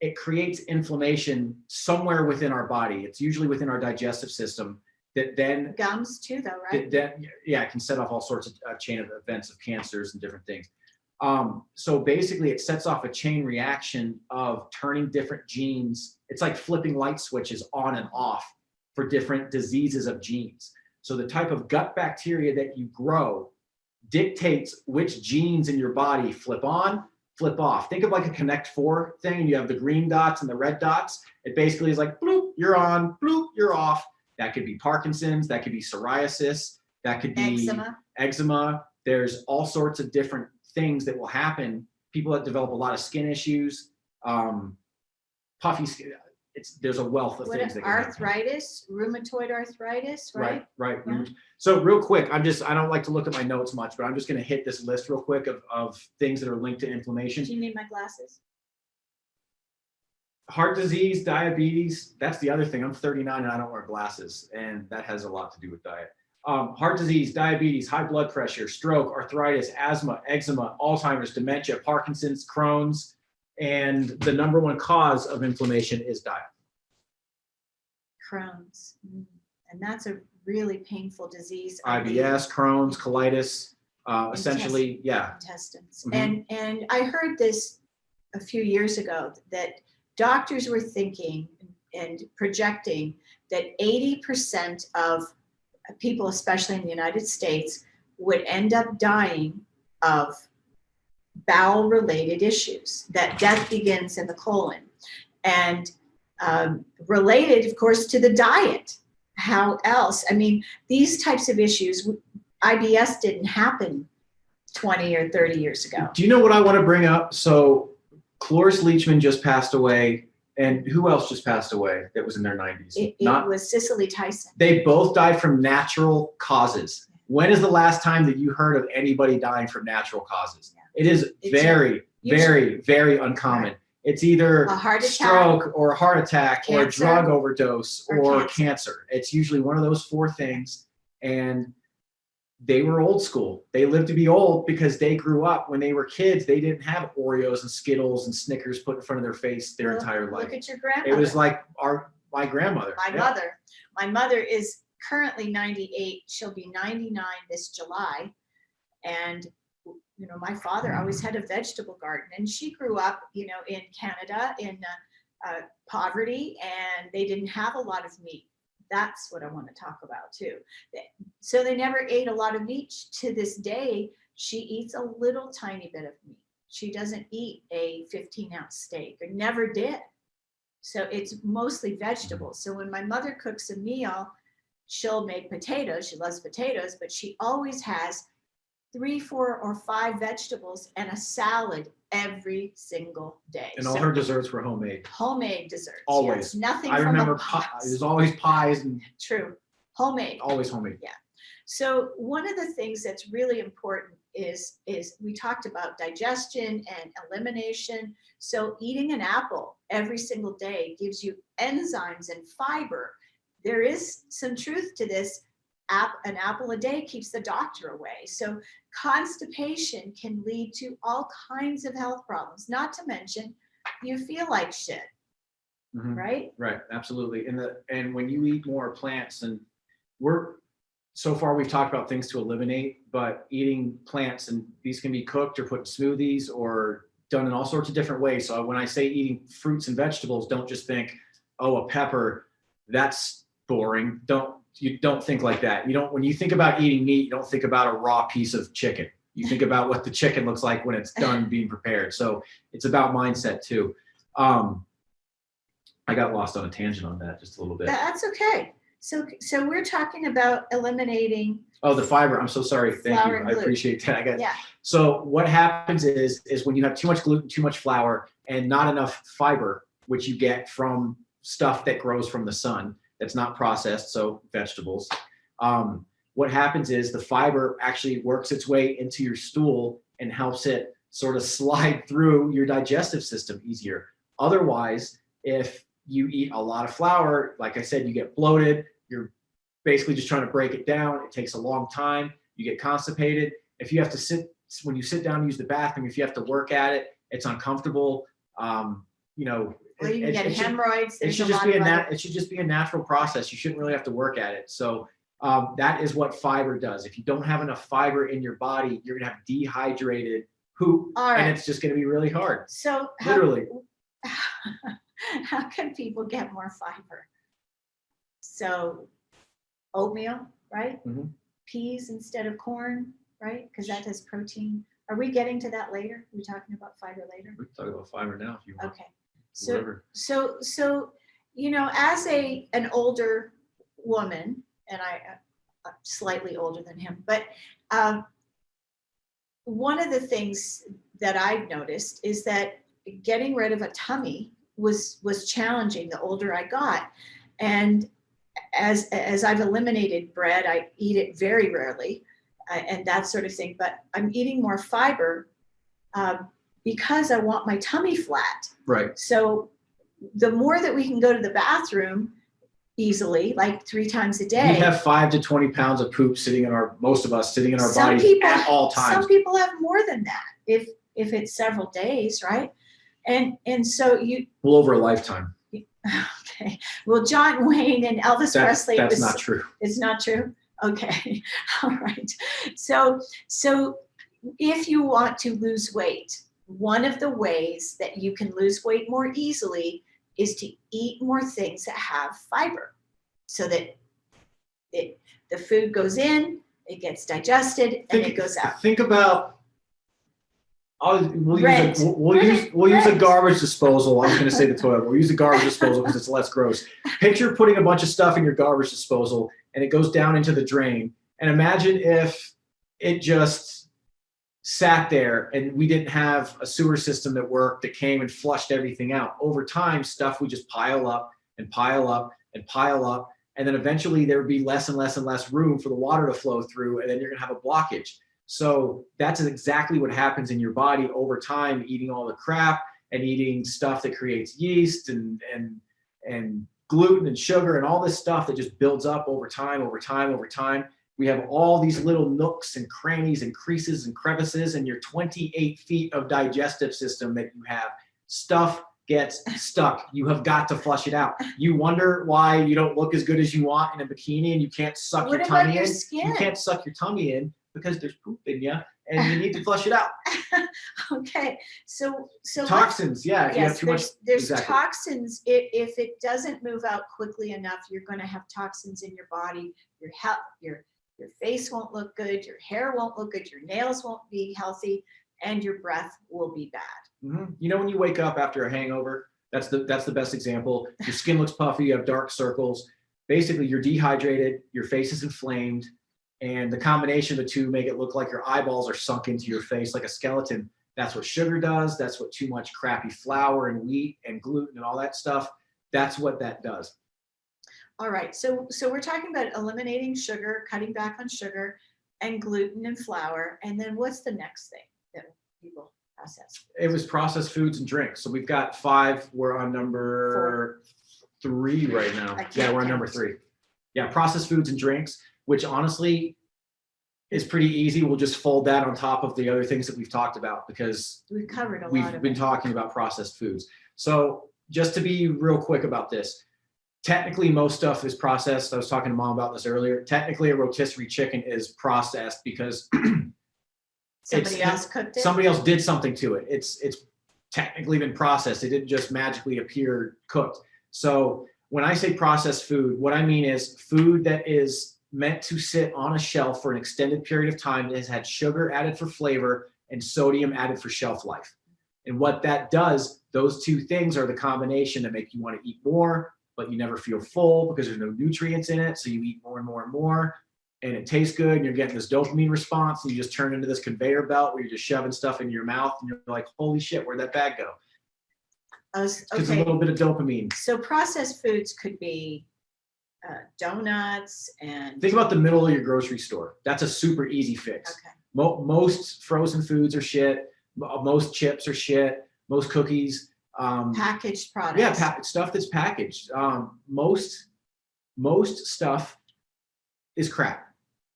it creates inflammation somewhere within our body. It's usually within our digestive system that then gums too, though, right? It can set off all sorts of chain of events of cancers and different things. So basically it sets off a chain reaction of turning different genes. It's like flipping light switches on and off for different diseases of genes. So the type of gut bacteria that you grow dictates which genes in your body flip on, flip off. Think of like a Connect 4 thing, and you have the green dots and the red dots. It basically is like, bloop, you're on, bloop, you're off. That could be Parkinson's, that could be psoriasis, that could be eczema. There's all sorts of different things that will happen. People that develop a lot of skin issues, puffy skin. There's a wealth of things that can arthritis, rheumatoid arthritis, right? Right. Yeah. So real quick, I don't like to look at my notes much, but I'm just going to hit this list real quick of things that are linked to inflammation. Do you need my glasses? Heart disease, diabetes. That's the other thing. I'm 39 and I don't wear glasses, and that has a lot to do with diet. Heart disease, diabetes, high blood pressure, stroke, arthritis, asthma, eczema, Alzheimer's, dementia, Parkinson's, Crohn's. And the number one cause of inflammation is diet. Crohn's. And that's a really painful disease. IBS, Crohn's, colitis, essentially, intestines. And I heard this a few years ago that doctors were thinking and projecting that 80% of people, especially in the United States, would end up dying of bowel related issues, that death begins in the colon. and related, of course, to the diet. How else? I mean, these types of issues, IBS didn't happen 20 or 30 years ago. Do you know what I want to bring up? So Cloris Leachman just passed away. And who else just passed away that was in their 90s? It was Cicely Tyson. They both died from natural causes. When is the last time that you heard of anybody dying from natural causes? Yeah. It is very, very uncommon. Right. It's either a heart attack, stroke or a heart attack, cancer, or a drug overdose or cancer. It's usually one of those four things. And they were old school. They lived to be old because they grew up when they were kids. They didn't have Oreos and Skittles and Snickers put in front of their face their entire life. Look at your grandmother. It was like my grandmother. My mother is currently 98. She'll be 99 this July. And, you know, my father always had a vegetable garden, and she grew up, you know, in Canada in poverty, and they didn't have a lot of meat. That's what I want to talk about too. So they never ate a lot of meat. To this day, she eats a little tiny bit of meat. She doesn't eat a 15-ounce steak, or never did. So it's mostly vegetables. So when my mother cooks a meal, she'll make potatoes. She loves potatoes, but she always has 3, 4, or 5 vegetables and a salad every single day. And all her desserts were homemade. Homemade desserts. Always. Yes. Nothing I from remember a box. There's always pies and True. Homemade. Always homemade. Yeah. So one of the things that's really important is we talked about digestion and elimination. So eating an apple every single day gives you enzymes and fiber. There is some truth to this. An apple a day keeps the doctor away. So constipation can lead to all kinds of health problems, not to mention you feel like shit. Mm-hmm. Right? Right, absolutely. And when you eat more plants, and so far we've talked about things to eliminate, but eating plants, and these can be cooked or put in smoothies or done in all sorts of different ways. So when I say eating fruits and vegetables, don't just think, oh, a pepper, that's boring. You don't think like that. When you think about eating meat, you don't think about a raw piece of chicken. You think about what the chicken looks like when it's done being prepared. So it's about mindset too. I got lost on a tangent on that just a little bit. That's okay. So we're talking about eliminating. Oh, the fiber. I'm so sorry. Thank you. I appreciate that. Yeah. So what happens is when you have too much gluten, too much flour, and not enough fiber, which you get from stuff that grows from the sun, that's not processed, so vegetables. What happens is the fiber actually works its way into your stool and helps it sort of slide through your digestive system easier. Otherwise, if you eat a lot of flour, like I said, you get bloated. You're basically just trying to break it down. It takes a long time. You get constipated. If you have to when you sit down and use the bathroom, if you have to work at it, it's uncomfortable. Or you can get hemorrhoids. It should just be a natural process. You shouldn't really have to work at it. So that is what fiber does. If you don't have enough fiber in your body, you're gonna have dehydrated poop, and it's just gonna be really hard. So literally, how can people get more fiber? So oatmeal, right? Mm-hmm. Peas instead of corn, right? Because that has protein. Are we getting to that later? Are we talking about fiber later? We can talk about fiber now if you want. Okay. So as an older woman, and I'm slightly older than him, but one of the things that I've noticed is that getting rid of a tummy was challenging the older I got. And as I've eliminated bread, I eat it very rarely, and that sort of thing, but I'm eating more fiber because I want my tummy flat. Right. So the more that we can go to the bathroom easily, like 3 times a day. We have 5 to 20 pounds of poop most of us sitting in our bodies at all times. Some people have more than that if it's several days, right? And so well, over a lifetime. Okay. Well, John Wayne and Elvis Presley. That's not true. It's not true? Okay. All right. So if you want to lose weight, one of the ways that you can lose weight more easily is to eat more things that have fiber, so that the food goes in, it gets digested, and it goes out. Think about Rent. We'll use a Rent. garbage disposal. I was going to say the toilet. We'll use a garbage disposal because it's less gross. Picture putting a bunch of stuff in your garbage disposal and it goes down into the drain. And imagine if it just sat there and we didn't have a sewer system that worked, that came and flushed everything out. Over time, stuff would just pile up and pile up and pile up. And then eventually there would be less and less and less room for the water to flow through. And then you're going to have a blockage. So that's exactly what happens in your body over time, eating all the crap and eating stuff that creates yeast and gluten and sugar and all this stuff that just builds up over time. We have all these little nooks and crannies and creases and crevices in your 28 feet of digestive system that you have. Stuff gets stuck. You have got to flush it out. You wonder why you don't look as good as you want in a bikini and you can't suck your tummy in. You can't suck your tummy in because there's poop in you and you need to flush it out. Okay, so toxins, yeah. If you have too much, there's exactly. Toxins. If it doesn't move out quickly enough, you're going to have toxins in your body. Your health, your face won't look good. Your hair won't look good. Your nails won't be healthy, and your breath will be bad. Mm-hmm. You know, when you wake up after a hangover, that's the best example. Your skin looks puffy. You have dark circles. Basically, you're dehydrated. Your face is inflamed. And the combination of the two make it look like your eyeballs are sunk into your face like a skeleton. That's what sugar does. That's what too much crappy flour and wheat and gluten and all that stuff, that's what that does. All right, so we're talking about eliminating sugar, cutting back on sugar and gluten and flour. And then what's the next thing that people process? It was processed foods and drinks. So we've got 5. We're on number 3 right now. Yeah, we're on number 3. Yeah, processed foods and drinks, which honestly is pretty easy. We'll just fold that on top of the other things that we've talked about because we've covered we've been talking about processed foods. So just to be real quick about this, technically most stuff is processed. I was talking to Mom about this earlier. Technically a rotisserie chicken is processed because somebody else cooked it. Somebody else did something to it. It's technically been processed. It didn't just magically appear cooked. So when I say processed food, what I mean is food that is meant to sit on a shelf for an extended period of time that has had sugar added for flavor and sodium added for shelf life. And what that does, those two things are the combination that make you want to eat more, but you never feel full because there's no nutrients in it. So you eat more and more and more and it tastes good and you're getting this dopamine response and you just turn into this conveyor belt where you're just shoving stuff into your mouth and you're like, holy shit, where'd that bag go? It's a little bit of dopamine. So processed foods could be donuts and... Think about the middle of your grocery store. That's a super easy fix. Okay. Most frozen foods are shit. Most chips are shit. Most cookies. Packaged products. Yeah, stuff that's packaged. Most stuff is crap.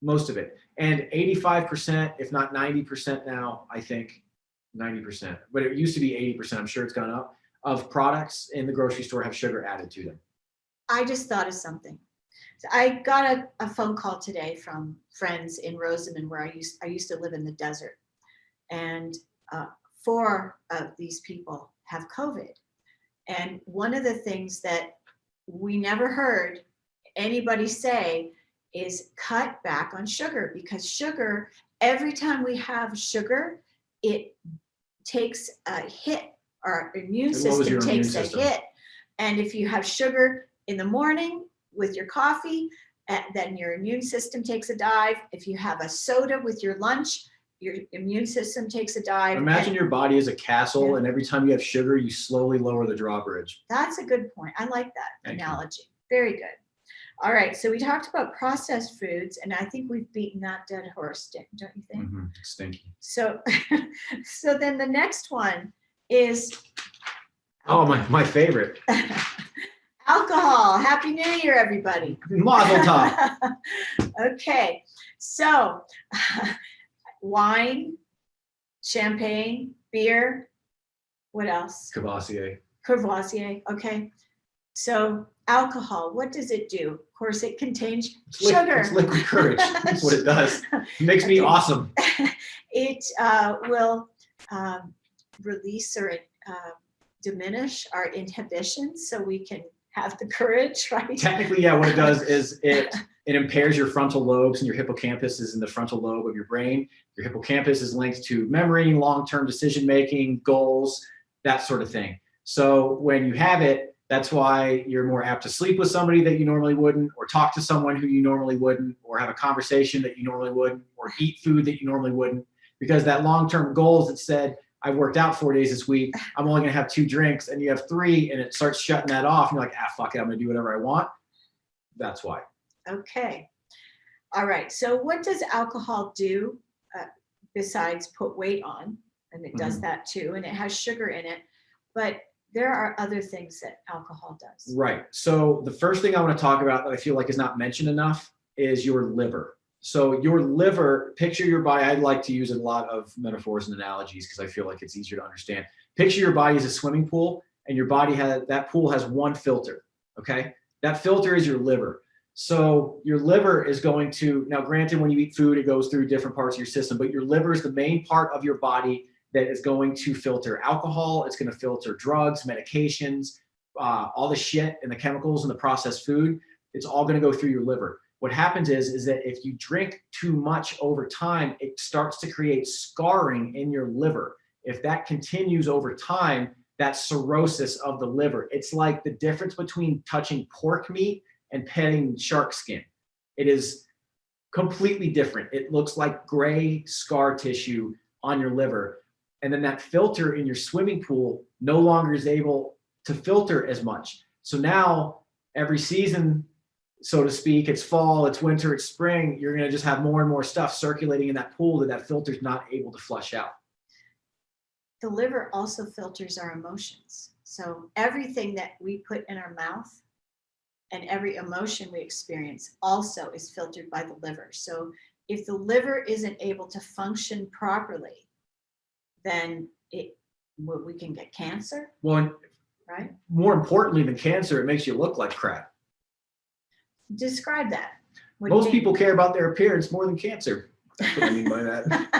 Most of it. And 85%, if not 90% now, I think 90%, but it used to be 80%. I'm sure it's gone up. Of products in the grocery store have sugar added to them. I just thought of something. So I got a phone call today from friends in Rosamond where I used to live in the desert. And 4 of these people have COVID. And one of the things that we never heard anybody say is cut back on sugar, because sugar, every time we have sugar, it takes a hit. Our immune system takes a hit. And if you have sugar in the morning with your coffee, then your immune system takes a dive. If you have a soda with your lunch, your immune system takes a dive. Imagine your body is a castle, and every time you have sugar, you slowly lower the drawbridge. That's a good point. I like that analogy. Very good. All right, so we talked about processed foods, and I think we've beaten that dead horse, don't you think? Mm-hmm. Stinky. So then the next one is... Oh, my favorite. Alcohol. Happy New Year, everybody. Mazel tov. Okay, so wine, champagne, beer, what else? Cavassier. Okay. So alcohol, what does it do? Of course, it contains sugar. It's liquid courage. That's what it does. It makes me awesome. It will release or diminish our inhibitions so we can have the courage, right? Technically, yeah, what it does is it It impairs your frontal lobes, and your hippocampus is in the frontal lobe of your brain. Your hippocampus is linked to memory, long-term decision-making, goals, that sort of thing. So when you have it, that's why you're more apt to sleep with somebody that you normally wouldn't, or talk to someone who you normally wouldn't, or have a conversation that you normally wouldn't, or eat food that you normally wouldn't, because that long-term goals that said, I worked out 4 days this week, I'm only gonna have 2 drinks, and you have 3, and it starts shutting that off, and you're like, fuck it, I'm gonna do whatever I want. That's why. Okay. All right. So what does alcohol do besides put weight on? And it does that too. And it has sugar in it. But there are other things that alcohol does. Right. So the first thing I want to talk about that I feel like is not mentioned enough is your liver. So your liver, picture your body. I like to use a lot of metaphors and analogies because I feel like it's easier to understand. Picture your body as a swimming pool, and your body that pool has one filter. Okay. That filter is your liver. So your liver is going to, now granted, when you eat food, it goes through different parts of your system, but your liver is the main part of your body that is going to filter alcohol. It's going to filter drugs, medications, all the shit and the chemicals and the processed food. It's all going to go through your liver. What happens is that if you drink too much over time, it starts to create scarring in your liver. If that continues over time, that's cirrhosis of the liver. It's like the difference between touching pork meat and petting shark skin. It is completely different. It looks like gray scar tissue on your liver. And then that filter in your swimming pool no longer is able to filter as much. So now every season, so to speak, it's fall, it's winter, it's spring, you're gonna just have more and more stuff circulating in that pool that filter's not able to flush out. The liver also filters our emotions. So everything that we put in our mouth and every emotion we experience also is filtered by the liver. So if the liver isn't able to function properly, then we can get cancer. Well, right? More importantly than cancer, it makes you look like crap. Describe that. Most people care about their appearance more than cancer. That's what I mean by that.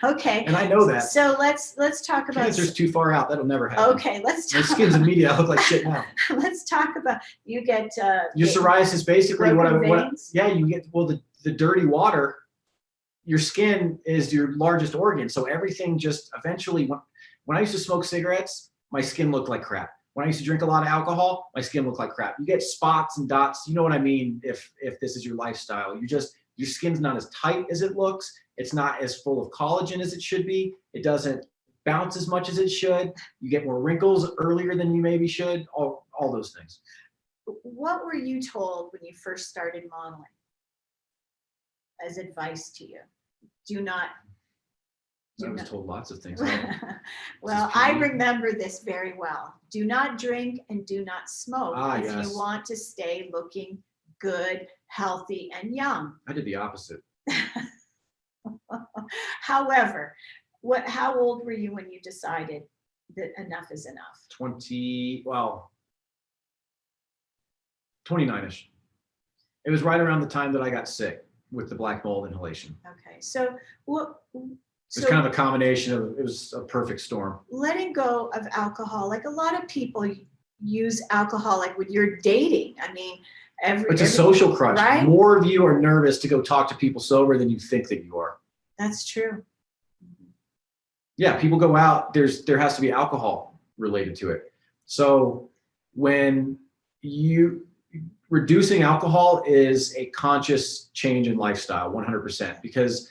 Okay. And I know that. So let's talk about cancer's too far out. That'll never happen. Okay, let's My talk. skin's immediate. I look like shit now. Let's talk about you get Your psoriasis basically veins? Yeah, you get the dirty water. Your skin is your largest organ, so everything just eventually. When I used to smoke cigarettes, my skin looked like crap. When I used to drink a lot of alcohol, my skin looked like crap. You get spots and dots. You know what I mean? If this is your lifestyle, your skin's not as tight as it looks. It's not as full of collagen as it should be. It doesn't bounce as much as it should. You get more wrinkles earlier than you maybe should. All those things. What were you told when you first started modeling as advice to you? I was told lots of things. Well, I remember this very well. Do not drink and do not smoke if yes. you want to stay looking good, healthy, and young. I did the opposite. However, how old were you when you decided that enough is enough? 29-ish. It was right around the time that I got sick with the black mold inhalation. Okay, so what? It was kind of a combination of, it was a perfect storm. Letting go of alcohol, like a lot of people use alcohol, like when you're dating. I mean, it's a social crutch. Right? More of you are nervous to go talk to people sober than you think that you are. That's true. Yeah, people go out, there has to be alcohol related to it. So when reducing alcohol is a conscious change in lifestyle, 100%, because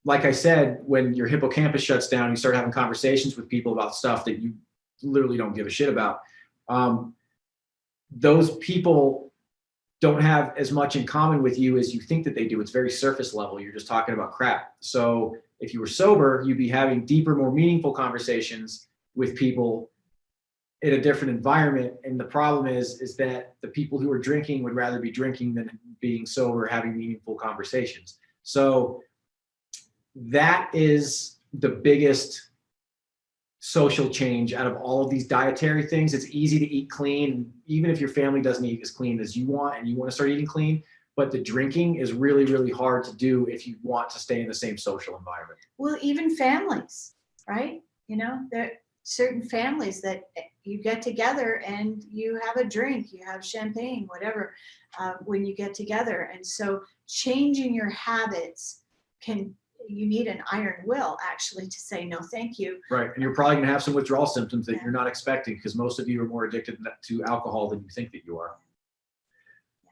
like I said, when your hippocampus shuts down, you start having conversations with people about stuff that you literally don't give a shit about. Those people don't have as much in common with you as you think that they do. It's very surface level. You're just talking about crap. So if you were sober, you'd be having deeper, more meaningful conversations with people in a different environment. And the problem is that the people who are drinking would rather be drinking than being sober, having meaningful conversations. So that is the biggest social change out of all of these dietary things. It's easy to eat clean, even if your family doesn't eat as clean as you want and you want to start eating clean. But the drinking is really, really hard to do if you want to stay in the same social environment. Well, even families, right? You know, certain families that you get together and you have a drink, you have champagne, whatever, when you get together. And so changing your habits you need an iron will actually to say no thank you. Right. And you're probably going to have some withdrawal symptoms that Yeah. you're not expecting, because most of you are more addicted to alcohol than you think that you are,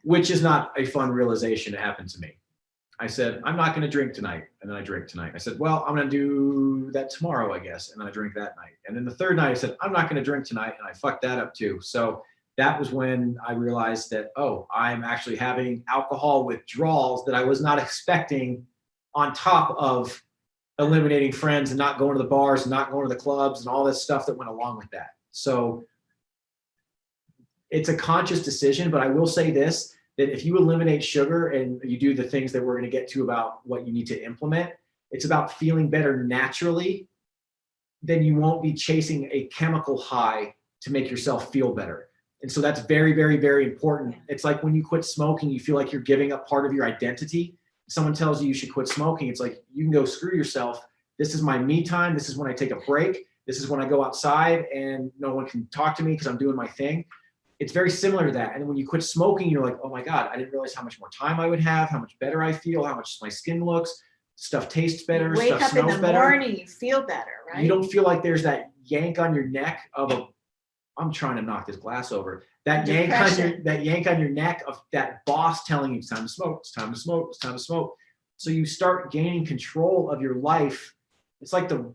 which is not a fun realization to happen to me. I said, I'm not going to drink tonight. And then I drink tonight. I said, well, I'm going to do that tomorrow, I guess. And then I drink that night. And then the third night I said, I'm not going to drink tonight. And I fucked that up too. So that was when I realized that, oh, I'm actually having alcohol withdrawals that I was not expecting, on top of eliminating friends and not going to the bars and not going to the clubs and all this stuff that went along with that. So it's a conscious decision, but I will say this, that if you eliminate sugar and you do the things that we're going to get to about what you need to implement, it's about feeling better naturally. Then you won't be chasing a chemical high to make yourself feel better. And so that's very, very, very important. It's like when you quit smoking, you feel like you're giving up part of your identity. Someone tells you should quit smoking. It's like, you can go screw yourself. This is my me time. This is when I take a break. This is when I go outside and no one can talk to me because I'm doing my thing. It's very similar to that. And when you quit smoking, you're like, oh my God, I didn't realize how much more time I would have, how much better I feel, how much my skin looks, stuff tastes better, You wake stuff up in smells the better. morning, you feel better, right? You don't feel like there's that yank on your neck of I'm trying to knock this glass over. That yank on your neck of that boss telling you it's time to smoke, it's time to smoke, it's time to smoke. So you start gaining control of your life. It's like the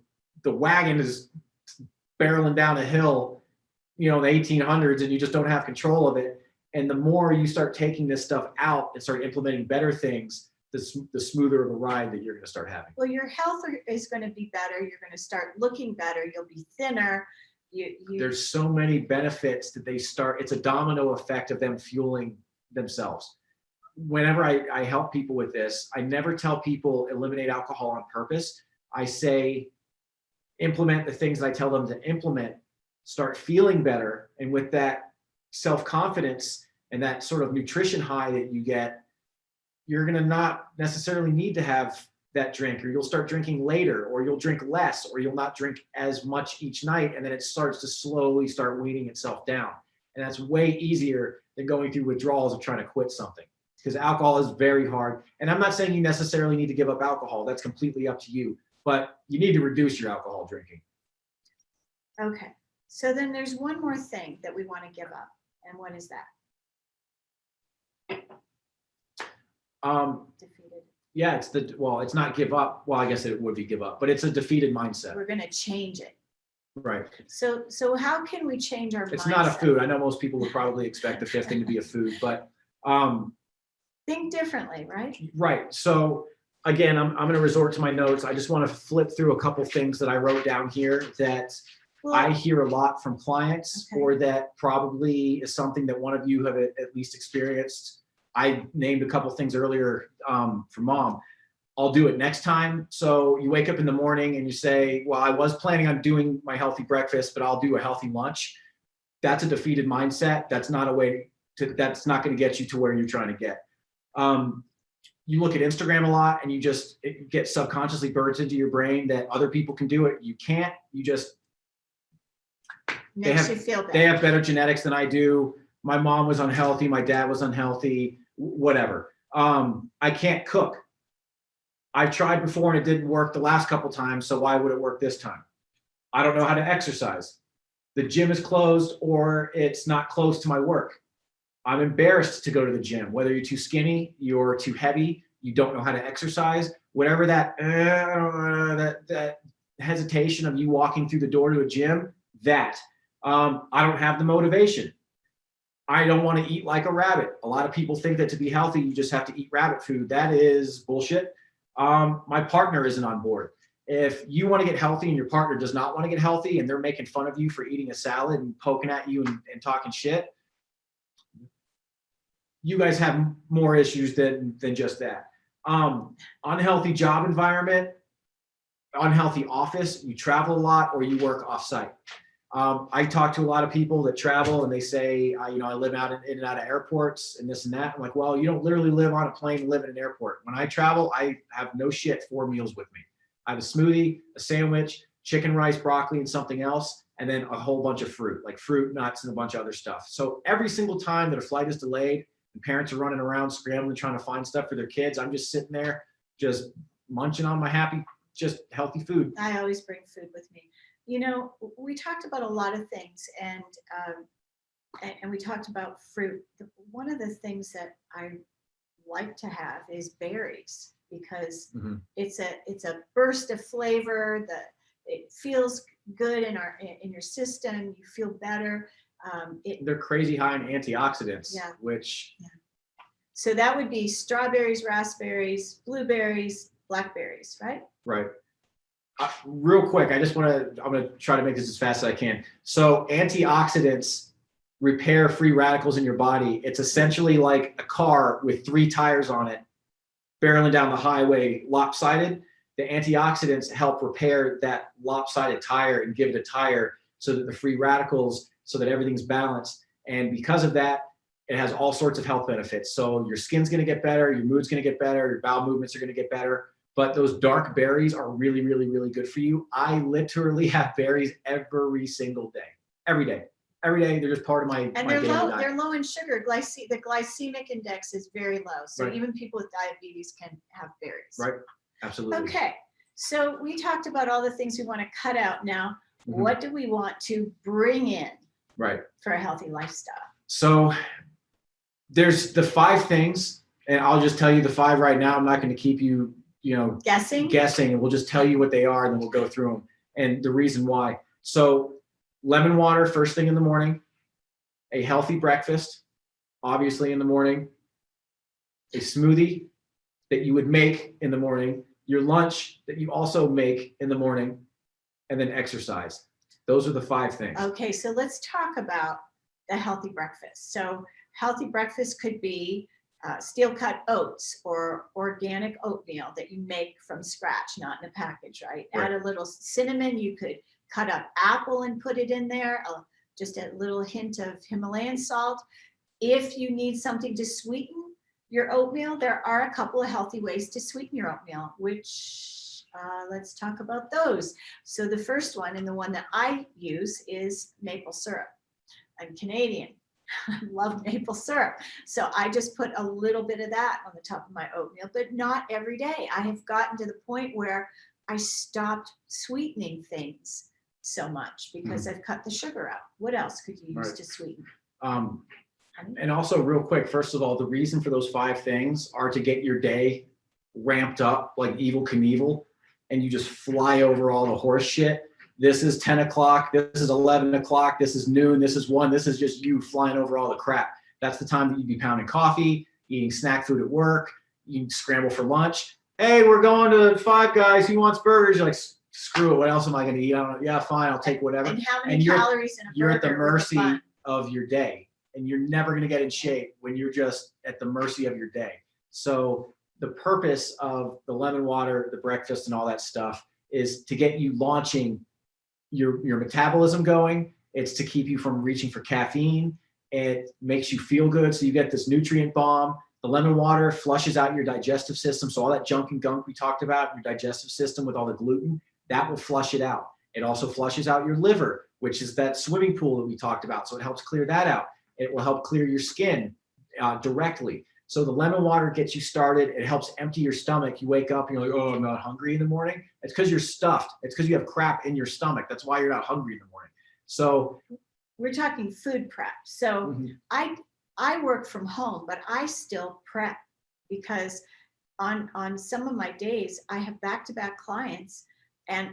wagon is barreling down a hill, in the 1800s, and you just don't have control of it. And the more you start taking this stuff out and start implementing better things, the smoother of a ride that you're going to start having. Well, your health is going to be better. You're going to start looking better. You'll be thinner. There's so many benefits that it's a domino effect of them fueling themselves. Whenever I help people with this, I never tell people eliminate alcohol on purpose. I say implement the things I tell them to implement, start feeling better. And with that self-confidence and that sort of nutrition high that you get, you're going to not necessarily need to have that drink, or you'll start drinking later, or you'll drink less, or you'll not drink as much each night. And then it starts to slowly start weaning itself down. And that's way easier than going through withdrawals of trying to quit something, because alcohol is very hard. And I'm not saying you necessarily need to give up alcohol. That's completely up to you, but you need to reduce your alcohol drinking. Okay. So then there's one more thing that we want to give up. And what is that? Defeated. Yeah, it's not give up. Well, I guess it would be give up, but it's a defeated mindset. We're going to change it. Right. So how can we change our mindset? It's not a food. I know most people would probably expect the fifth thing to be a food, but think differently, right? Right. So again, I'm going to resort to my notes. I just want to flip through a couple things that I wrote down here that I hear a lot from clients, or that probably is something that one of you have at least experienced. I named a couple things earlier for Mom. I'll do it next time. So you wake up in the morning and you say, well, I was planning on doing my healthy breakfast, but I'll do a healthy lunch. That's a defeated mindset. That's not that's not going to get you to where you're trying to get. You look at Instagram a lot and it gets subconsciously burned into your brain that other people can do it. You can't. Makes you feel better. They have better genetics than I do. My mom was unhealthy. My dad was unhealthy, whatever. I can't cook. I've tried before and it didn't work the last couple times. So why would it work this time? I don't know how to exercise. The gym is closed or it's not close to my work. I'm embarrassed to go to the gym, whether you're too skinny, you're too heavy, you don't know how to exercise, whatever that hesitation of you walking through the door to a gym, I don't have the motivation. I don't want to eat like a rabbit. A lot of people think that to be healthy, you just have to eat rabbit food. That is bullshit. My partner isn't on board. If you want to get healthy and your partner does not want to get healthy and they're making fun of you for eating a salad and poking at you and talking shit, you guys have more issues than just that. Unhealthy job environment, unhealthy office, you travel a lot or you work off-site. I talk to a lot of people that travel and they say, I live in and out of airports and this and that. I'm like, well, you don't literally live on a plane and live in an airport. When I travel, I have no shit 4 meals with me. I have a smoothie, a sandwich, chicken, rice, broccoli, and something else. and then a whole bunch of fruit, like fruit, nuts, and a bunch of other stuff. So every single time that a flight is delayed and parents are running around scrambling, trying to find stuff for their kids, I'm just sitting there, just munching on my just healthy food. I always bring food with me. You know, we talked about a lot of things, and we talked about fruit. One of the things that I like to have is berries, because it's a burst of flavor. It feels good in your system. You feel better. They're crazy high in antioxidants, Yeah. which. Yeah. So that would be strawberries, raspberries, blueberries, blackberries, right? Right. Real quick, I'm going to try to make this as fast as I can. So antioxidants repair free radicals in your body. It's essentially like a car with 3 tires on it, barreling down the highway, lopsided. The antioxidants help repair that lopsided tire and give it a tire so that the free radicals, so that everything's balanced. And because of that, it has all sorts of health benefits. So your skin's going to get better, your mood's going to get better, your bowel movements are going to get better. But those dark berries are really, really, really good for you. I literally have berries every single day, every day. Every day, they're just part of my daily diet. They're low in sugar. The glycemic index is very low. So Right. even people with diabetes can have berries. Right, absolutely. Okay, so we talked about all the things we want to cut out. Now, what do we want to bring in Right. for a healthy lifestyle? So there's the 5 things, and I'll just tell you the 5 right now. I'm not going to keep you, Guessing, and we'll just tell you what they are, and then we'll go through them and the reason why. So lemon water first thing in the morning, a healthy breakfast, obviously in the morning, a smoothie that you would make in the morning, your lunch that you also make in the morning, and then exercise. Those are the 5 things. Okay, so let's talk about the healthy breakfast. So healthy breakfast could be steel-cut oats or organic oatmeal that you make from scratch, not in a package, right? Right. Add a little cinnamon. You could cut up apple and put it in there. Just a little hint of Himalayan salt. If you need something to sweeten your oatmeal, there are a couple of healthy ways to sweeten your oatmeal, which let's talk about those. So the first one, and the one that I use, is maple syrup. I'm Canadian. I love maple syrup. So I just put a little bit of that on the top of my oatmeal, but not every day. I have gotten to the point where I stopped sweetening things so much because I've cut the sugar out. What else could you use to sweeten? And also real quick, first of all, the reason for those 5 things are to get your day ramped up like Evel Knievel, and you just fly over all the horse shit. This is 10 o'clock, this is 11 o'clock, this is noon, this is 1, this is just you flying over all the crap. That's the time that you'd be pounding coffee, eating snack food at work, you scramble for lunch. Hey, we're going to Five Guys, who wants burgers? You're like, screw it, what else am I going to eat? I don't know. Yeah, fine, I'll take whatever. And how many calories in a burger? You're at the mercy fun? of your day, and you're never going to get in shape when you're just at the mercy of your day. So the purpose of the lemon water, the breakfast, and all that stuff is to get you launching your metabolism going. It's to keep you from reaching for caffeine. It makes you feel good, so you get this nutrient bomb. The lemon water flushes out your digestive system, so all that junk and gunk we talked about, your digestive system with all the gluten, that will flush it out. It also flushes out your liver, which is that swimming pool that we talked about, so it helps clear that out. It will help clear your skin directly. So the lemon water gets you started. It helps empty your stomach. You wake up and you're like, oh, I'm not hungry in the morning. It's because you're stuffed. It's because you have crap in your stomach. That's why you're not hungry in the morning. So we're talking food prep. So I work from home, but I still prep because on some of my days, I have back-to-back clients and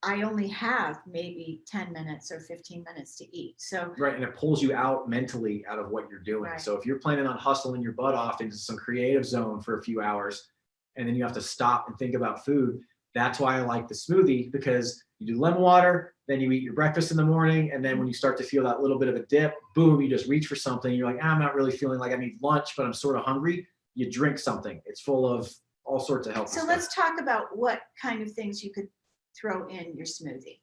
I only have maybe 10 minutes or 15 minutes to eat. So right, and it pulls you out mentally out of what you're doing. Right. So if you're planning on hustling your butt off into some creative zone for a few hours, and then you have to stop and think about food, that's why I like the smoothie, because you do lemon water, then you eat your breakfast in the morning, and then when you start to feel that little bit of a dip, boom, you just reach for something. You're like, I'm not really feeling like I need lunch, but I'm sort of hungry. You drink something. It's full of all sorts of healthy stuff. So let's talk about what kind of things you could throw in your smoothie.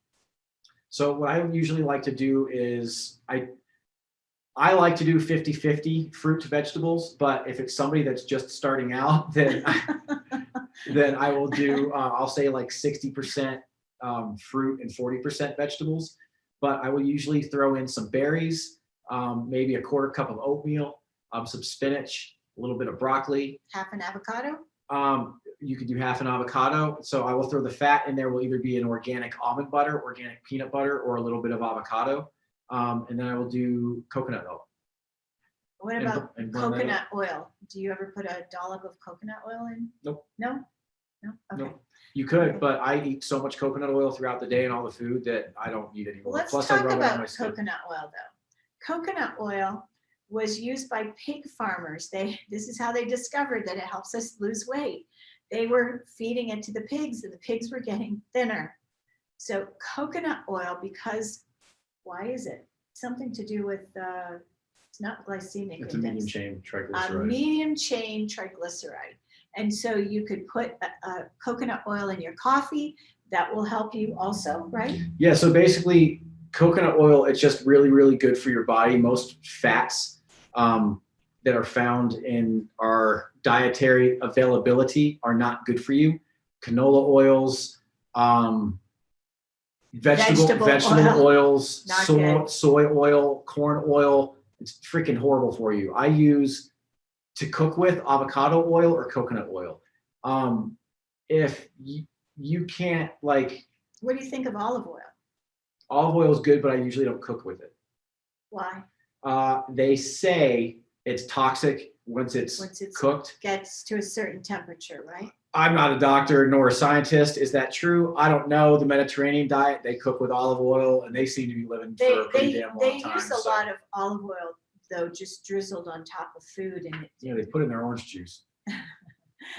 So what I usually like to do is I like to do 50-50 fruit to vegetables, but if it's somebody that's just starting out, then then I will do I'll say like 60% fruit and 40% vegetables. but I will usually throw in some berries, maybe a quarter cup of oatmeal, some spinach, a little bit of broccoli. Half an avocado? You could do half an avocado. So I will throw the fat in there. Will either be an organic almond butter, organic peanut butter, or a little bit of avocado. And then I will do coconut milk. What And about and blend that coconut up. oil? Do you ever put a dollop of coconut oil in? Nope. No? No? Okay. Nope. You could, Okay. but I eat so much coconut oil throughout the day and all the food that I don't need anymore. Let's Plus, I talk rub it on my about skin. coconut oil though. Coconut oil was used by pig farmers. This is how they discovered that it helps us lose weight. They were feeding it to the pigs and the pigs were getting thinner. So coconut oil, because why is it? Something to do with, it's not glycemic It's a index. medium chain A triglyceride. medium chain triglyceride. And so you could put coconut oil in your coffee. That will help you also, right? Yeah, so basically coconut oil, it's just really, really good for your body. Most fats that are found in our dietary availability are not good for you. Canola oils, vegetable oils, Not good. soy oil, corn oil. It's freaking horrible for you. I use to cook with avocado oil or coconut oil. If you can't, like, What do you think of olive oil? olive oil is good, but I usually don't cook with it. Why? They say it's toxic once it's cooked. Gets to a certain temperature, right? I'm not a doctor nor a scientist. Is that true? I don't know. The Mediterranean diet, they cook with olive oil and they seem to be living for a pretty damn long They time. use a lot of olive oil though, just drizzled on top of food, and Yeah, they put in their orange juice.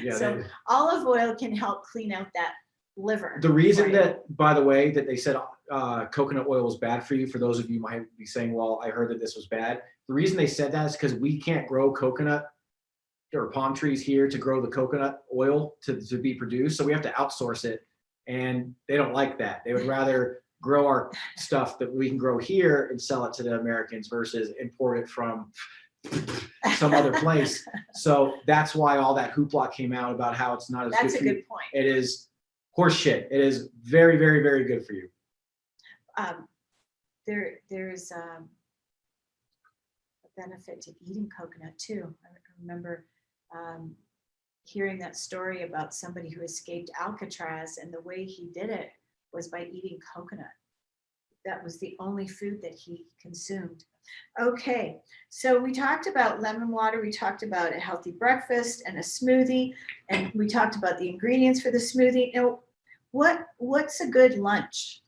Yeah. so olive oil can help clean out that liver. The reason for you. that, by the way, that they said coconut oil was bad for you, for those of you might be saying, well, I heard that this was bad. The reason they said that is because we can't grow coconut or palm trees here to grow the coconut oil to be produced. So we have to outsource it. And they don't like that. They would rather grow our stuff that we can grow here and sell it to the Americans versus import it from some other place. So that's why all that hoopla came out about how it's not as That's good a for you. good point. It is horse shit. It is very, very, very good for you. There's a benefit to eating coconut too. I remember hearing that story about somebody who escaped Alcatraz, and the way he did it was by eating coconut. That was the only food that he consumed. Okay, so we talked about lemon water, we talked about a healthy breakfast and a smoothie, and we talked about the ingredients for the smoothie. Now, what's a good lunch?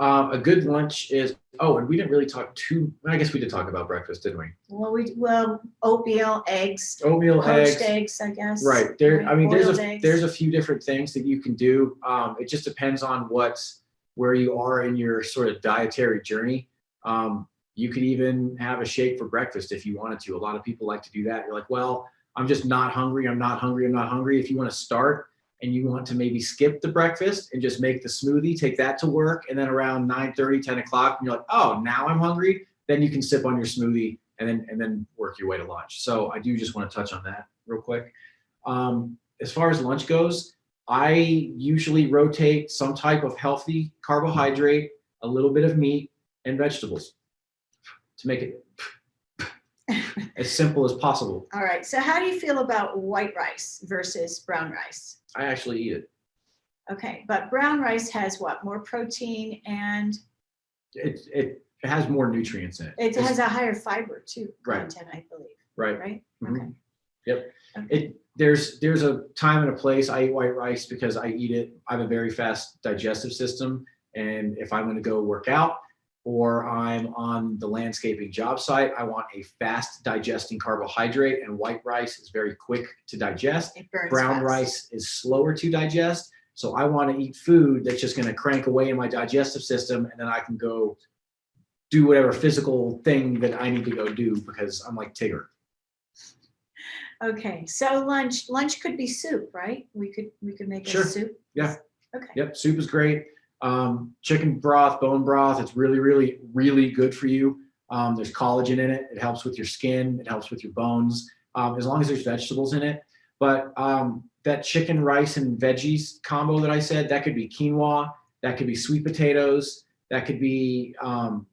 A good lunch is, and we didn't really talk I guess we did talk about breakfast, didn't we? Well, oatmeal, eggs, Oatmeal, poached eggs. eggs, I guess. Right. There, I mean, Boiled eggs. there's a few different things that you can do. It just depends on where you are in your sort of dietary journey. You could even have a shake for breakfast if you wanted to. A lot of people like to do that. You're like, well, I'm just not hungry. I'm not hungry. I'm not hungry. If you want to start and you want to maybe skip the breakfast and just make the smoothie, take that to work. And then around 9:30, 10 o'clock, and you're like, oh, now I'm hungry. Then you can sip on your smoothie and then work your way to lunch. So I do just want to touch on that real quick. As far as lunch goes, I usually rotate some type of healthy carbohydrate, a little bit of meat, and vegetables to make it as simple as possible. All right. So how do you feel about white rice versus brown rice? I actually eat it. Okay, but brown rice has what? More protein, and It has more nutrients in it. it has a higher fiber too, Right. content, I believe. Right. Right? Mhm. Okay. Yep. Okay. There's a time and a place. I eat white rice because I eat it. I have a very fast digestive system. And if I'm going to go work out or I'm on the landscaping job site, I want a fast digesting carbohydrate, and white rice is very quick to digest. It burns Brown fast. rice is slower to digest. So I want to eat food that's just going to crank away in my digestive system, and then I can go do whatever physical thing that I need to go do because I'm like Tigger. Okay, so lunch could be soup, right? We could make Sure. a soup. Yeah. Okay. Yep, soup is great. Chicken broth, bone broth, it's really, really, really good for you. There's collagen in it. It helps with your skin. It helps with your bones, as long as there's vegetables in it. But that chicken, rice, and veggies combo that I said, that could be quinoa. That could be sweet potatoes. That could be,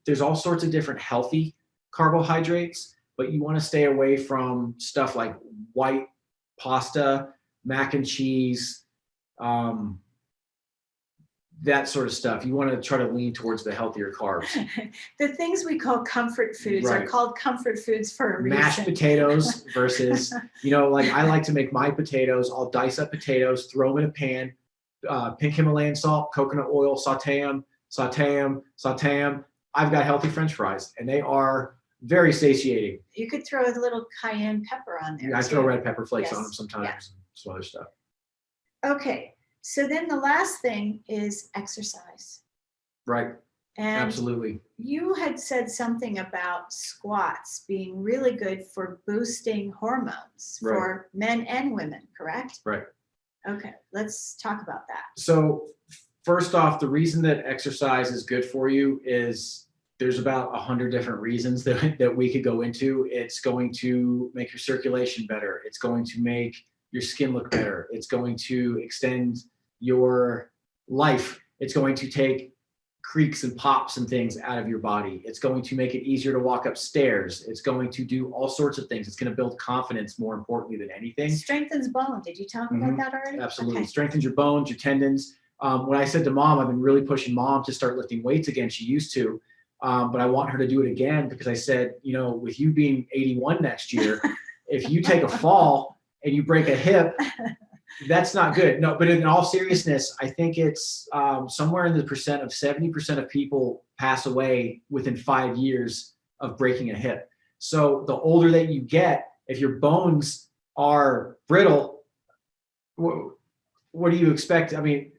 there's all sorts of different healthy carbohydrates, but you want to stay away from stuff like white pasta, mac and cheese, that sort of stuff. You want to try to lean towards the healthier carbs. The things we call comfort foods are Right. called comfort foods for a reason. Mashed potatoes versus, like I like to make my potatoes. I'll dice up potatoes, throw them in a pan, pink Himalayan salt, coconut oil, saute them. I've got healthy French fries, and they are very satiating. You could throw a little cayenne pepper on there. I too. throw red pepper flakes Yes. on them sometimes, and some other stuff. Okay, so then the last thing is exercise. Right. And Absolutely. you had said something about squats being really good for boosting hormones Right. for men and women, correct? Right. Okay, let's talk about that. So first off, the reason that exercise is good for you is there's about 100 different reasons that we could go into. It's going to make your circulation better. It's going to make your skin look better. It's going to extend your life. It's going to take creaks and pops and things out of your body. It's going to make it easier to walk upstairs. It's going to do all sorts of things. It's going to build confidence more importantly than anything. Strengthens bone. Did you talk about that already? Absolutely. Okay. Strengthens your bones, your tendons. When I said to mom, I've been really pushing mom to start lifting weights again. She used to, but I want her to do it again because I said, with you being 81 next year, if you take a fall and you break a hip, that's not good. No, but in all seriousness, I think it's somewhere in the percent of 70% of people pass away within 5 years of breaking a hip. So the older that you get, if your bones are brittle, what do you expect? I mean,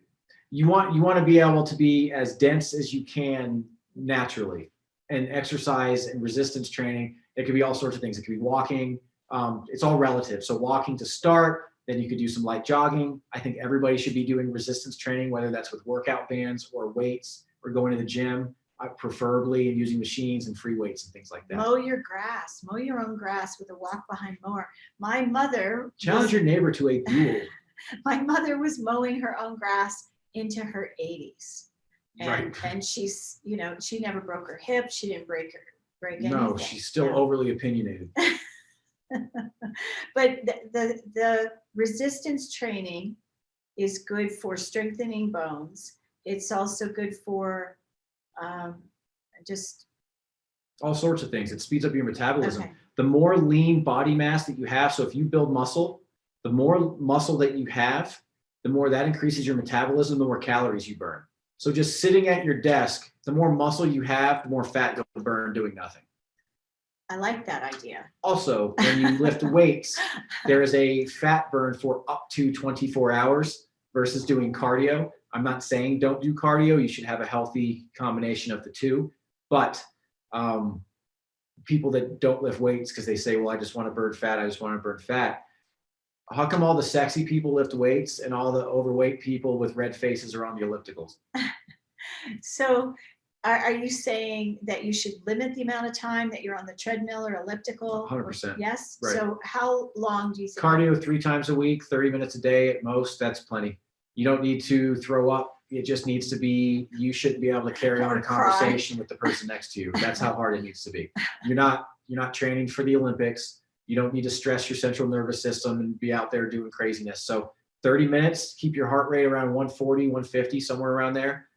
you want to be able to be as dense as you can naturally, and exercise and resistance training. It could be all sorts of things. It could be walking. It's all relative. So walking to start, then you could do some light jogging. I think everybody should be doing resistance training, whether that's with workout bands or weights or going to the gym, preferably, and using machines and free weights and things like that. Mow your grass. Mow your own grass with a walk behind mower. My mother Challenge your neighbor to a duel. My mother was mowing her own grass into her 80s. Right. And she's, she never broke her hip. She didn't break anything. No, she's still No. overly opinionated. But the resistance training is good for strengthening bones. It's also good for just All sorts of things. It speeds up your metabolism. Okay. The more lean body mass that you have, so if you build muscle, the more muscle that you have, the more that increases your metabolism, the more calories you burn. So just sitting at your desk, the more muscle you have, the more fat you'll burn doing nothing. I like that idea. Also, when you lift weights, there is a fat burn for up to 24 hours versus doing cardio. I'm not saying don't do cardio. You should have a healthy combination of the two. But people that don't lift weights because they say, well, I just want to burn fat. How come all the sexy people lift weights and all the overweight people with red faces are on the ellipticals? So are you saying that you should limit the amount of time that you're on the treadmill or elliptical? 100%. Yes. Right. So how long do you think? Cardio 3 times a week, 30 minutes a day at most. That's plenty. You don't need to throw up. It just needs to be, you shouldn't be able to carry on a conversation with the person next to you. That's how hard it needs to be. You're not training for the Olympics. You don't need to stress your central nervous system and be out there doing craziness. So 30 minutes, keep your heart rate around 140, 150, somewhere around there.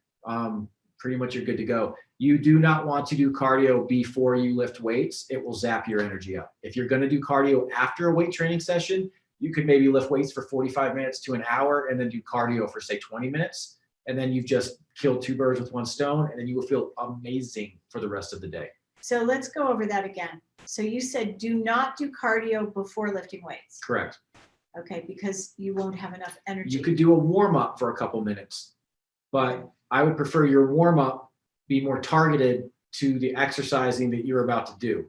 Pretty much you're good to go. You do not want to do cardio before you lift weights. It will zap your energy up. If you're going to do cardio after a weight training session, you could maybe lift weights for 45 minutes to an hour and then do cardio for say 20 minutes. And then you've just killed 2 birds with 1 stone, and then you will feel amazing for the rest of the day. So let's go over that again. So you said do not do cardio before lifting weights. Correct. Okay, because you won't have enough energy. You could do a warm up for a couple minutes, but I would prefer your warm up be more targeted to the exercising that you're about to do.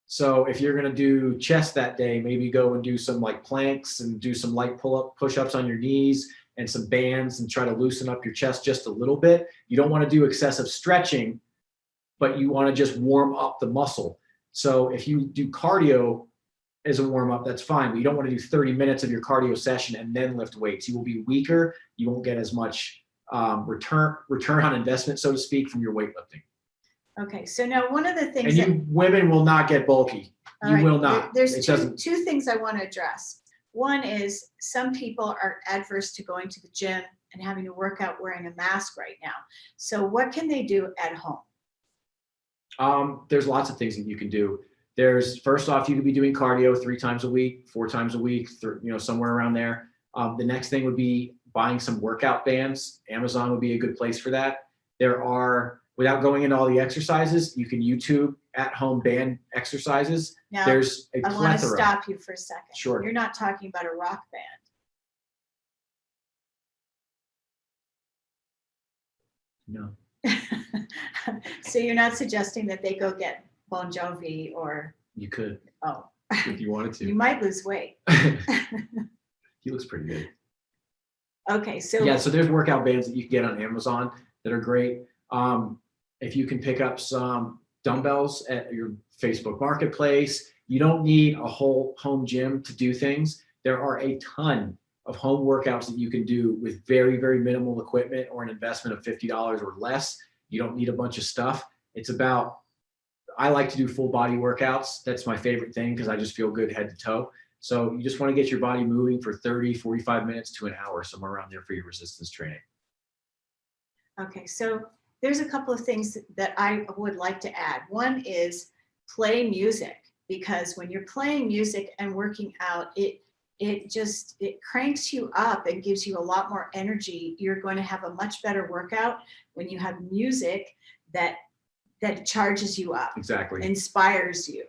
So if you're going to do chest that day, maybe go and do some like planks and do some light push-ups on your knees and some bands and try to loosen up your chest just a little bit. You don't want to do excessive stretching, but you want to just warm up the muscle. So if you do cardio as a warm up, that's fine, but you don't want to do 30 minutes of your cardio session and then lift weights. You will be weaker. You won't get as much return on investment, so to speak, from your weightlifting. Okay, so now one of the things And you women will not get bulky. all You right, will not. There's It two doesn't. things I want to address. One is some people are adverse to going to the gym and having to work out wearing a mask right now. So what can they do at home? There's lots of things that you can do. There's, first off, you could be doing cardio 3 times a week, 4 times a week, somewhere around there. The next thing would be buying some workout bands. Amazon would be a good place for that. There are, without going into all the exercises, you can YouTube at-home band exercises. Now, There's a I want to plethora. stop you for a second. Sure. You're not talking about a rock band. No. So you're not suggesting that they go get Bon Jovi or, You could, oh, if you wanted you to. might lose weight. He looks pretty good. Okay, so Yeah, so there's workout bands that you can get on Amazon that are great. If you can pick up some dumbbells at your Facebook Marketplace, you don't need a whole home gym to do things. There are a ton of home workouts that you can do with very, very minimal equipment or an investment of $50 or less. You don't need a bunch of stuff. It's about, I like to do full body workouts. That's my favorite thing because I just feel good head to toe. So you just want to get your body moving for 30, 45 minutes to an hour, somewhere around there for your resistance training. okay, so there's a couple of things that I would like to add. One is play music, because when you're playing music and working out, it cranks you up and gives you a lot more energy. You're going to have a much better workout when you have music that charges you up. Exactly. Inspires you.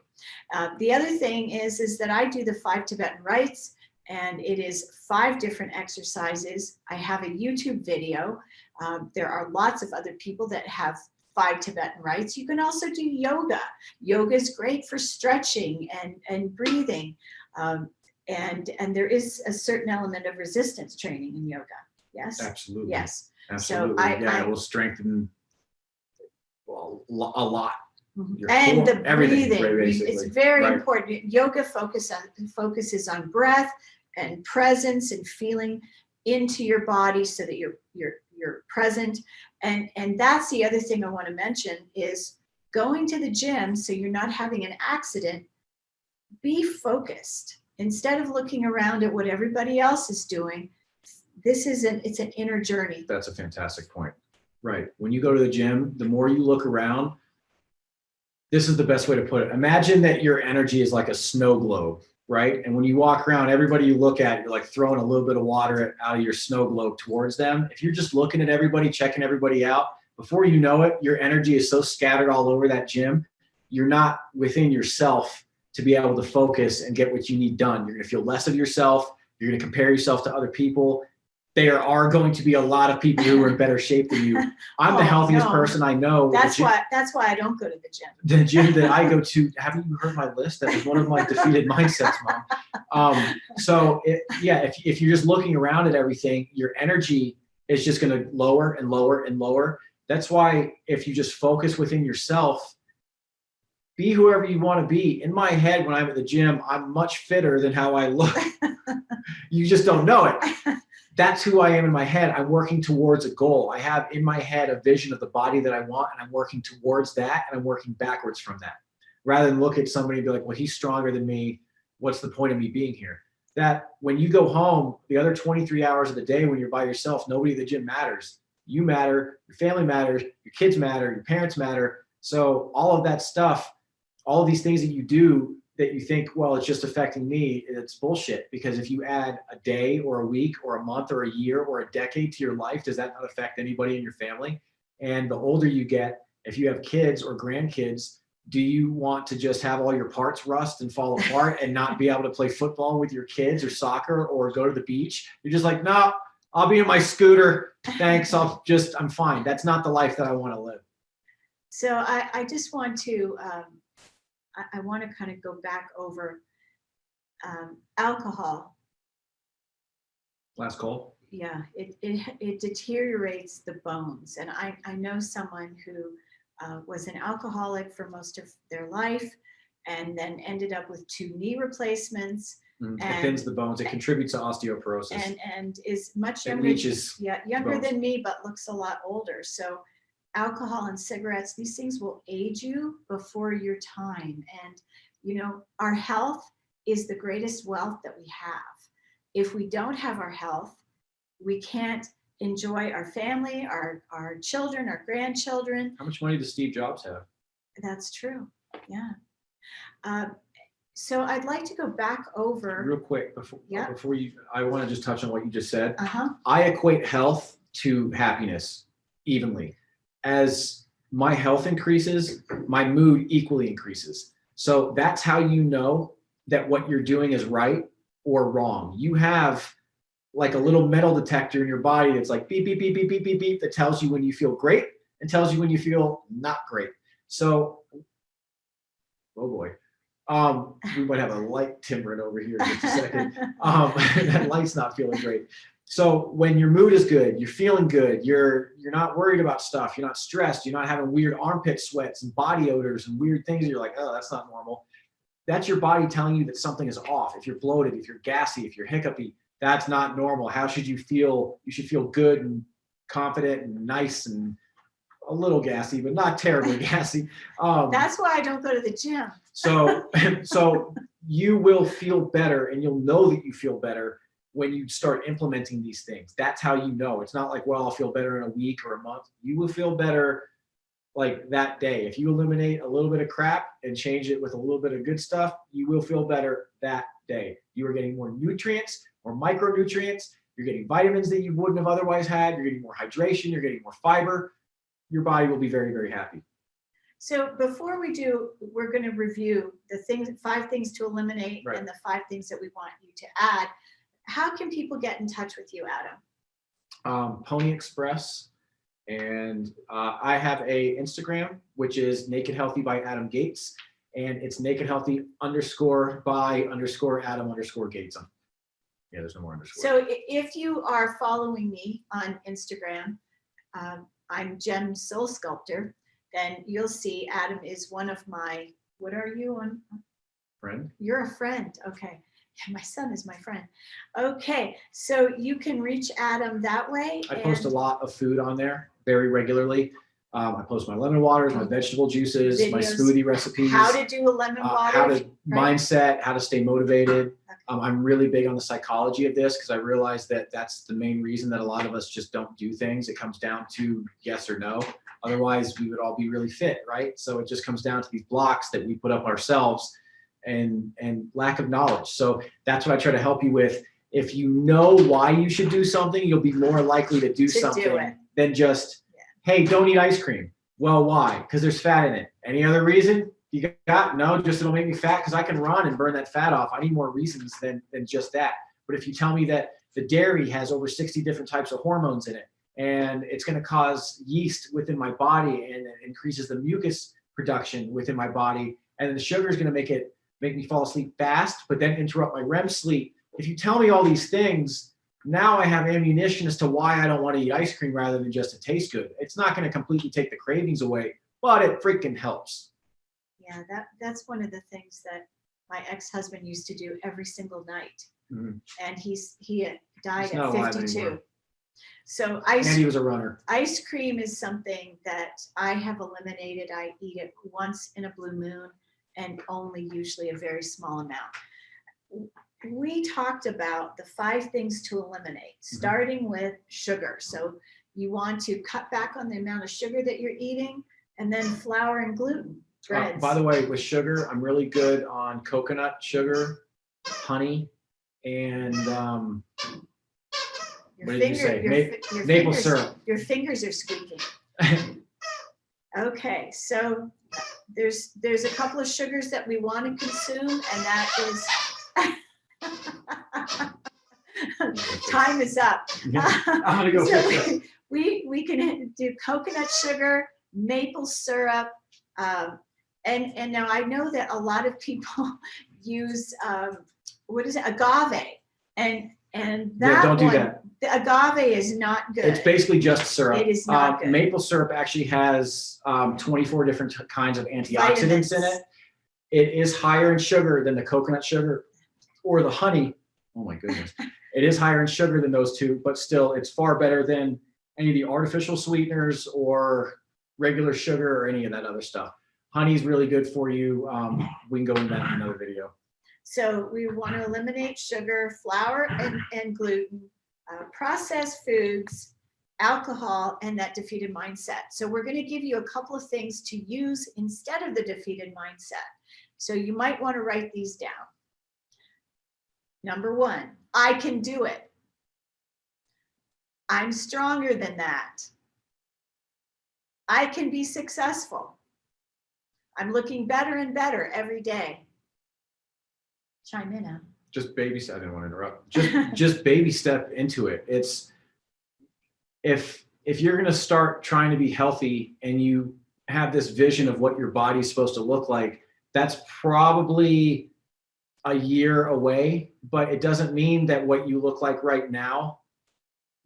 The other thing is that I do the 5 Tibetan rites, and it is 5 different exercises. I have a YouTube video. There are lots of other people that have 5 Tibetan rites. You can also do yoga. Yoga is great for stretching and breathing. And there is a certain element of resistance training in yoga. Yes? Absolutely. Yes. Absolutely. So it will strengthen a lot. Your And core, the everything, breathing, basically. it's very Right. important. Yoga focuses on breath and presence and feeling into your body so that you're present. And that's the other thing I want to mention is going to the gym so you're not having an accident. Be focused. Instead of looking around at what everybody else is doing, it's an inner journey. That's a fantastic point. Right. When you go to the gym, the more you look around, this is the best way to put it. Imagine that your energy is like a snow globe, right? And when you walk around, everybody you look at, you're like throwing a little bit of water out of your snow globe towards them. If you're just looking at everybody, checking everybody out, before you know it, your energy is so scattered all over that gym, you're not within yourself to be able to focus and get what you need done. You're going to feel less of yourself. You're going to compare yourself to other people. There are going to be a lot of people who are in better shape than you. I'm the healthiest person I know. That's why I don't go to the gym. The gym that I go to, haven't you heard my list? That was one of my defeated mindsets, Mom. If you're just looking around at everything, your energy is just going to lower and lower and lower. That's why if you just focus within yourself, be whoever you want to be. In my head, when I'm at the gym, I'm much fitter than how I look. You just don't know it. That's who I am in my head. I'm working towards a goal. I have in my head a vision of the body that I want, and I'm working towards that, and I'm working backwards from that. Rather than look at somebody and be like, well, he's stronger than me. What's the point of me being here? That when you go home, the other 23 hours of the day when you're by yourself, nobody at the gym matters. You matter, your family matters, your kids matter, your parents matter. So all of that stuff, all of these things that you do that you think, well, it's just affecting me, it's bullshit. Because if you add a day or a week or a month or a year or a decade to your life, does that not affect anybody in your family? And the older you get, if you have kids or grandkids, do you want to just have all your parts rust and fall apart and not be able to play football with your kids or soccer or go to the beach? You're just like, no, I'll be in my scooter. Thanks. I'm fine. That's not the life that I want to live. So I just want to, I want to kind of go back over alcohol. Last call. Yeah, it deteriorates the bones. And I know someone who was an alcoholic for most of their life, and then ended up with 2 knee replacements. It And- thins the bones. It contributes to osteoporosis. And is much It younger, leaches younger bones. than me, but looks a lot older. So alcohol and cigarettes, these things will age you before your time. And, you know, our health is the greatest wealth that we have. If we don't have our health, we can't enjoy our family, our children, our grandchildren. How much money does Steve Jobs have? That's true. Yeah. So I'd like to go back over. Real quick, before Yeah. I want to just touch on what you just said. Uh-huh. I equate health to happiness evenly. As my health increases, my mood equally increases. So that's how you know that what you're doing is right or wrong. You have like a little metal detector in your body that's like beep, beep, beep, beep, beep, beep, beep, that tells you when you feel great and tells you when you feel not great. So, oh boy. We might have a light timbering over here in just a second. That light's not feeling great. So when your mood is good, you're feeling good, you're not worried about stuff, you're not stressed, you're not having weird armpit sweats and body odors and weird things, and you're like, oh, that's not normal. That's your body telling you that something is off. If you're bloated, if you're gassy, if you're hiccupy, that's not normal. How should you feel? You should feel good and confident and nice and a little gassy, but not terribly gassy. That's why I don't go to the gym. So you will feel better, and you'll know that you feel better when you start implementing these things. That's how you know. It's not like, well, I'll feel better in a week or a month. You will feel better like that day. If you eliminate a little bit of crap and change it with a little bit of good stuff, you will feel better that day. You are getting more nutrients, more micronutrients. You're getting vitamins that you wouldn't have otherwise had. You're getting more hydration. You're getting more fiber. Your body will be very, very happy. So before we do, we're going to review the 5 things to eliminate, Right. and the 5 things that we want you to add. How can people get in touch with you, Adam? Pony Express, and I have a Instagram, which is Naked Healthy by Adam Gates, and it's Naked Healthy _ Adam _ Gates. Yeah, there's no more underscore. So if you are following me on Instagram, I'm Gem Soul Sculptor, then you'll see Adam is one of my, what are you on? Friend. You're a friend. Okay. My son is my friend. Okay. So you can reach Adam that way. I post a lot of food on there very regularly. I post my lemon waters, my vegetable juices, my Videos, smoothie recipes. How to do a lemon water. How to right? mindset, how to stay motivated. I'm really big on the psychology of this because I realize that that's the main reason that a lot of us just don't do things. It comes down to yes or no. Otherwise, we would all be really fit, right? So it just comes down to these blocks that we put up ourselves and lack of knowledge. So that's what I try to help you with. If you know why you should do something, you'll be more likely to do something than just, hey, don't eat ice cream. Well, why? Because there's fat in it. Any other reason? You got? No, just it'll make me fat because I can run and burn that fat off. I need more reasons than just that. But if you tell me that the dairy has over 60 different types of hormones in it, and it's going to cause yeast within my body, and it increases the mucus production within my body, and then the sugar is going to make me fall asleep fast, but then interrupt my REM sleep. If you tell me all these things, now I have ammunition as to why I don't want to eat ice cream rather than just to taste good. It's not going to completely take the cravings away, but it freaking helps. Yeah, that's one of the things that my ex-husband used to do every single night. Mm-hmm. And he died He's not at alive 52. anymore. So And he was a runner. ice cream is something that I have eliminated. I eat it once in a blue moon, and only usually a very small amount. We talked about the 5 things to eliminate, starting with sugar. So you want to cut back on the amount of sugar that you're eating, and then flour and gluten. By the way, with sugar, I'm really good on coconut sugar, honey, and what did you say? Maple syrup. Your fingers are squeaking. Okay, so there's a couple of sugars that we want to consume, and that is time is up. I'm gonna go So fix it. we can do coconut sugar, maple syrup, and now I know that a lot of people use what is it, agave, and that don't do one, that. the agave is not good. It's basically just syrup. It is not good. Maple syrup actually has 24 different kinds of antioxidants in it. It is higher in sugar than the coconut sugar or the honey. Oh my goodness. It is higher in sugar than those two, but still it's far better than any of the artificial sweeteners or regular sugar or any of that other stuff. Honey is really good for you. We can go into that in another video. So we want to eliminate sugar, flour, and gluten, processed foods, alcohol, and that defeated mindset. So we're going to give you a couple of things to use instead of the defeated mindset. So you might want to write these down. Number 1, I can do it. I'm stronger than that. I can be successful. I'm looking better and better every day. Chime in, Em. Just baby step. I didn't want to interrupt. Just baby step into it. It's if you're going to start trying to be healthy and you have this vision of what your body's supposed to look like, that's probably a year away, but it doesn't mean that what you look like right now,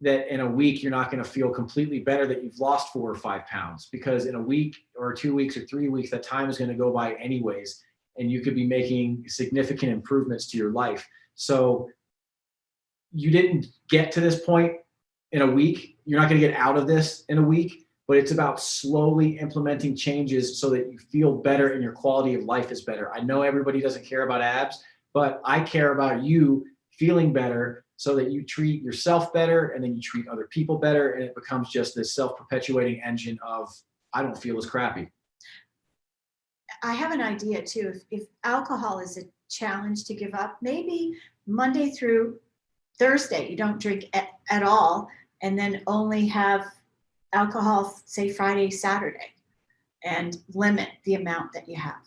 that in a week you're not going to feel completely better that you've lost 4 or 5 pounds, because in a week or 2 weeks or 3 weeks, that time is going to go by anyways, and you could be making significant improvements to your life. So you didn't get to this point in a week. You're not going to get out of this in a week, but it's about slowly implementing changes so that you feel better and your quality of life is better. I know everybody doesn't care about abs, but I care about you feeling better so that you treat yourself better and then you treat other people better, and it becomes just this self-perpetuating engine of, I don't feel as crappy. I have an idea too. If alcohol is a challenge to give up, maybe Monday through Thursday you don't drink at all, and then only have alcohol, say Friday, Saturday, and limit the amount that you have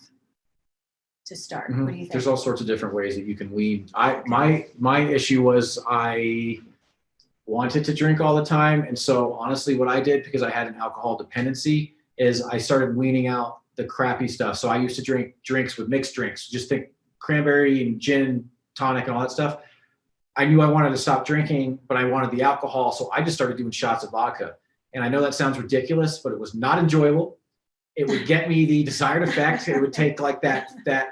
to start. What do you think? There's all sorts of different ways that you can wean. My issue was I wanted to drink all the time, and so honestly what I did, because I had an alcohol dependency, is I started weaning out the crappy stuff. So I used to drink drinks with mixed drinks, just think cranberry and gin tonic and all that stuff. I knew I wanted to stop drinking, but I wanted the alcohol, so I just started doing shots of vodka. And I know that sounds ridiculous, but it was not enjoyable. It would get me the desired effect. It would take like that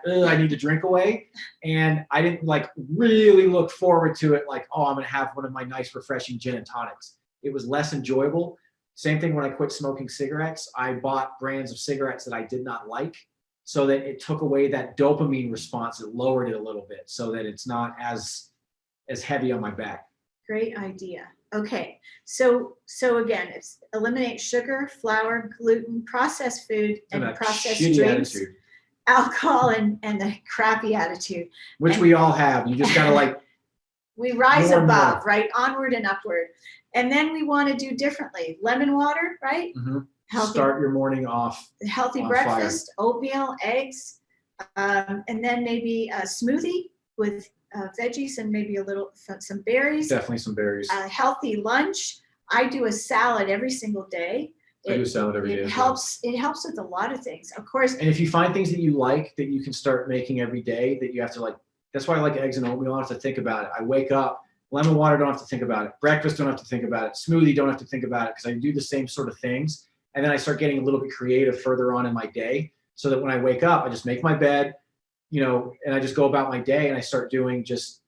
I need to drink away. And I didn't like really look forward to it like, oh, I'm going to have one of my nice refreshing gin and tonics. It was less enjoyable. Same thing when I quit smoking cigarettes. I bought brands of cigarettes that I did not like, so that it took away that dopamine response. It lowered it a little bit so that it's not as heavy on my back. Great idea. Okay, so again, it's eliminate sugar, flour, gluten, processed food, and processed drinks, attitude, alcohol, and the crappy attitude. which we all have. You just gotta like we rise more and above, more. right? Onward and upward. And then we want to do differently. Lemon water, right? Healthy, start your morning off. healthy on breakfast, oatmeal, eggs, and then maybe a smoothie with veggies and maybe some berries. Definitely some berries. A healthy lunch. I do a salad every single day. I do a salad every day It as helps. It helps with a lot of things, of course. And if you find things that you like that you can start making every day, that you have to like, that's why I like eggs and oatmeal. I don't have to think about it. I wake up, lemon water, don't have to think about it. Breakfast, don't have to think about it. Smoothie, don't have to think about it, because I do the same sort of things. And then I start getting a little bit creative further on in my day, so that when I wake up, I just make my bed, and I just go about my day, and I start doing just,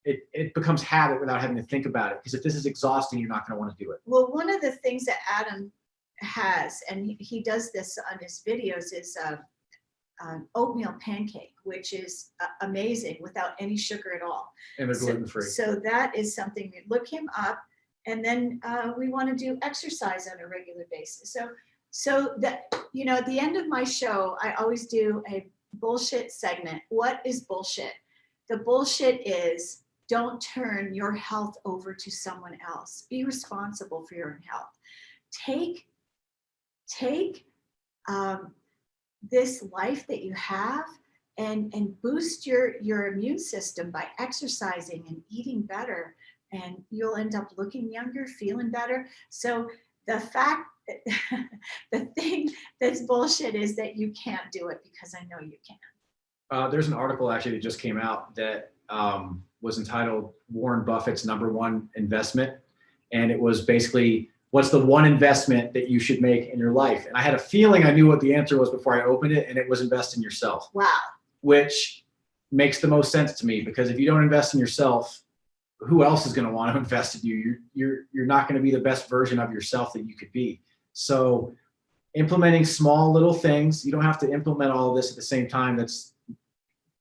it becomes habit without having to think about it. Because if this is exhausting, you're not going to want to do it. Well, one of the things that Adam has, and he does this on his videos, is oatmeal pancake, which is amazing without any sugar at all. And they're gluten-free. So that is something to look him up. And then we want to do exercise on a regular basis. So that, at the end of my show, I always do a bullshit segment. What is bullshit? The bullshit is, don't turn your health over to someone else. Be responsible for your own health. Take this life that you have and boost your immune system by exercising and eating better, and you'll end up looking younger, feeling better. So the thing that's bullshit is that you can't do it, because I know you can. There's an article actually that just came out that was entitled Warren Buffett's #1 investment. And it was basically, what's the one investment that you should make in your life? And I had a feeling I knew what the answer was before I opened it, and it was invest in yourself. Wow. which makes the most sense to me, because if you don't invest in yourself, who else is going to want to invest in you? You're not going to be the best version of yourself that you could be. So implementing small little things, you don't have to implement all of this at the same time. That's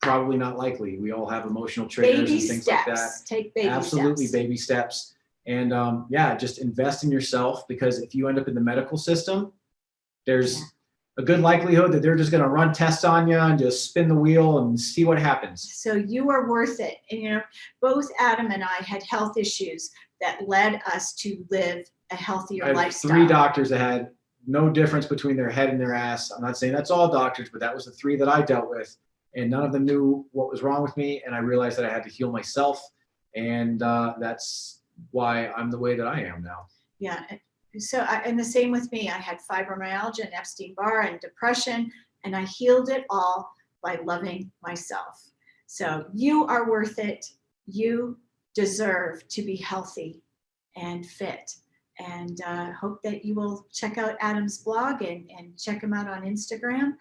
probably not likely. We all have emotional triggers Baby and things steps. like that. Take baby Absolutely, steps. baby steps. And yeah, just invest in yourself, because if you end up in the medical system, there's a good likelihood that they're just going to run tests on you and just spin the wheel and see what happens. So you are worth it. And you know, both Adam and I had health issues that led us to live a healthier I have lifestyle. 3 doctors that had no difference between their head and their ass. I'm not saying that's all doctors, but that was the 3 that I dealt with. And none of them knew what was wrong with me. And I realized that I had to heal myself. And that's why I'm the way that I am now. Yeah. So, and the same with me. I had fibromyalgia and Epstein-Barr and depression, and I healed it all by loving myself. So you are worth it. You deserve to be healthy and fit. And hope that you will check out Adam's blog and check him out on Instagram.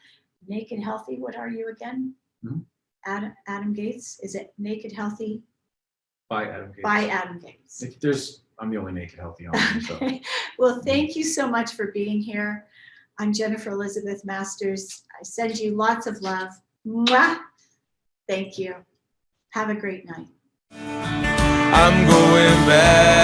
Naked Healthy. What are you again? Mm-hmm. Adam Gates. Is it Naked Healthy? By Adam Gates. By Adam Gates. I'm the only naked healthy on there. So. Well, thank you so much for being here. I'm Jennifer Elizabeth Masters. I send you lots of love. Mwah! Thank you. Have a great night. I'm going back.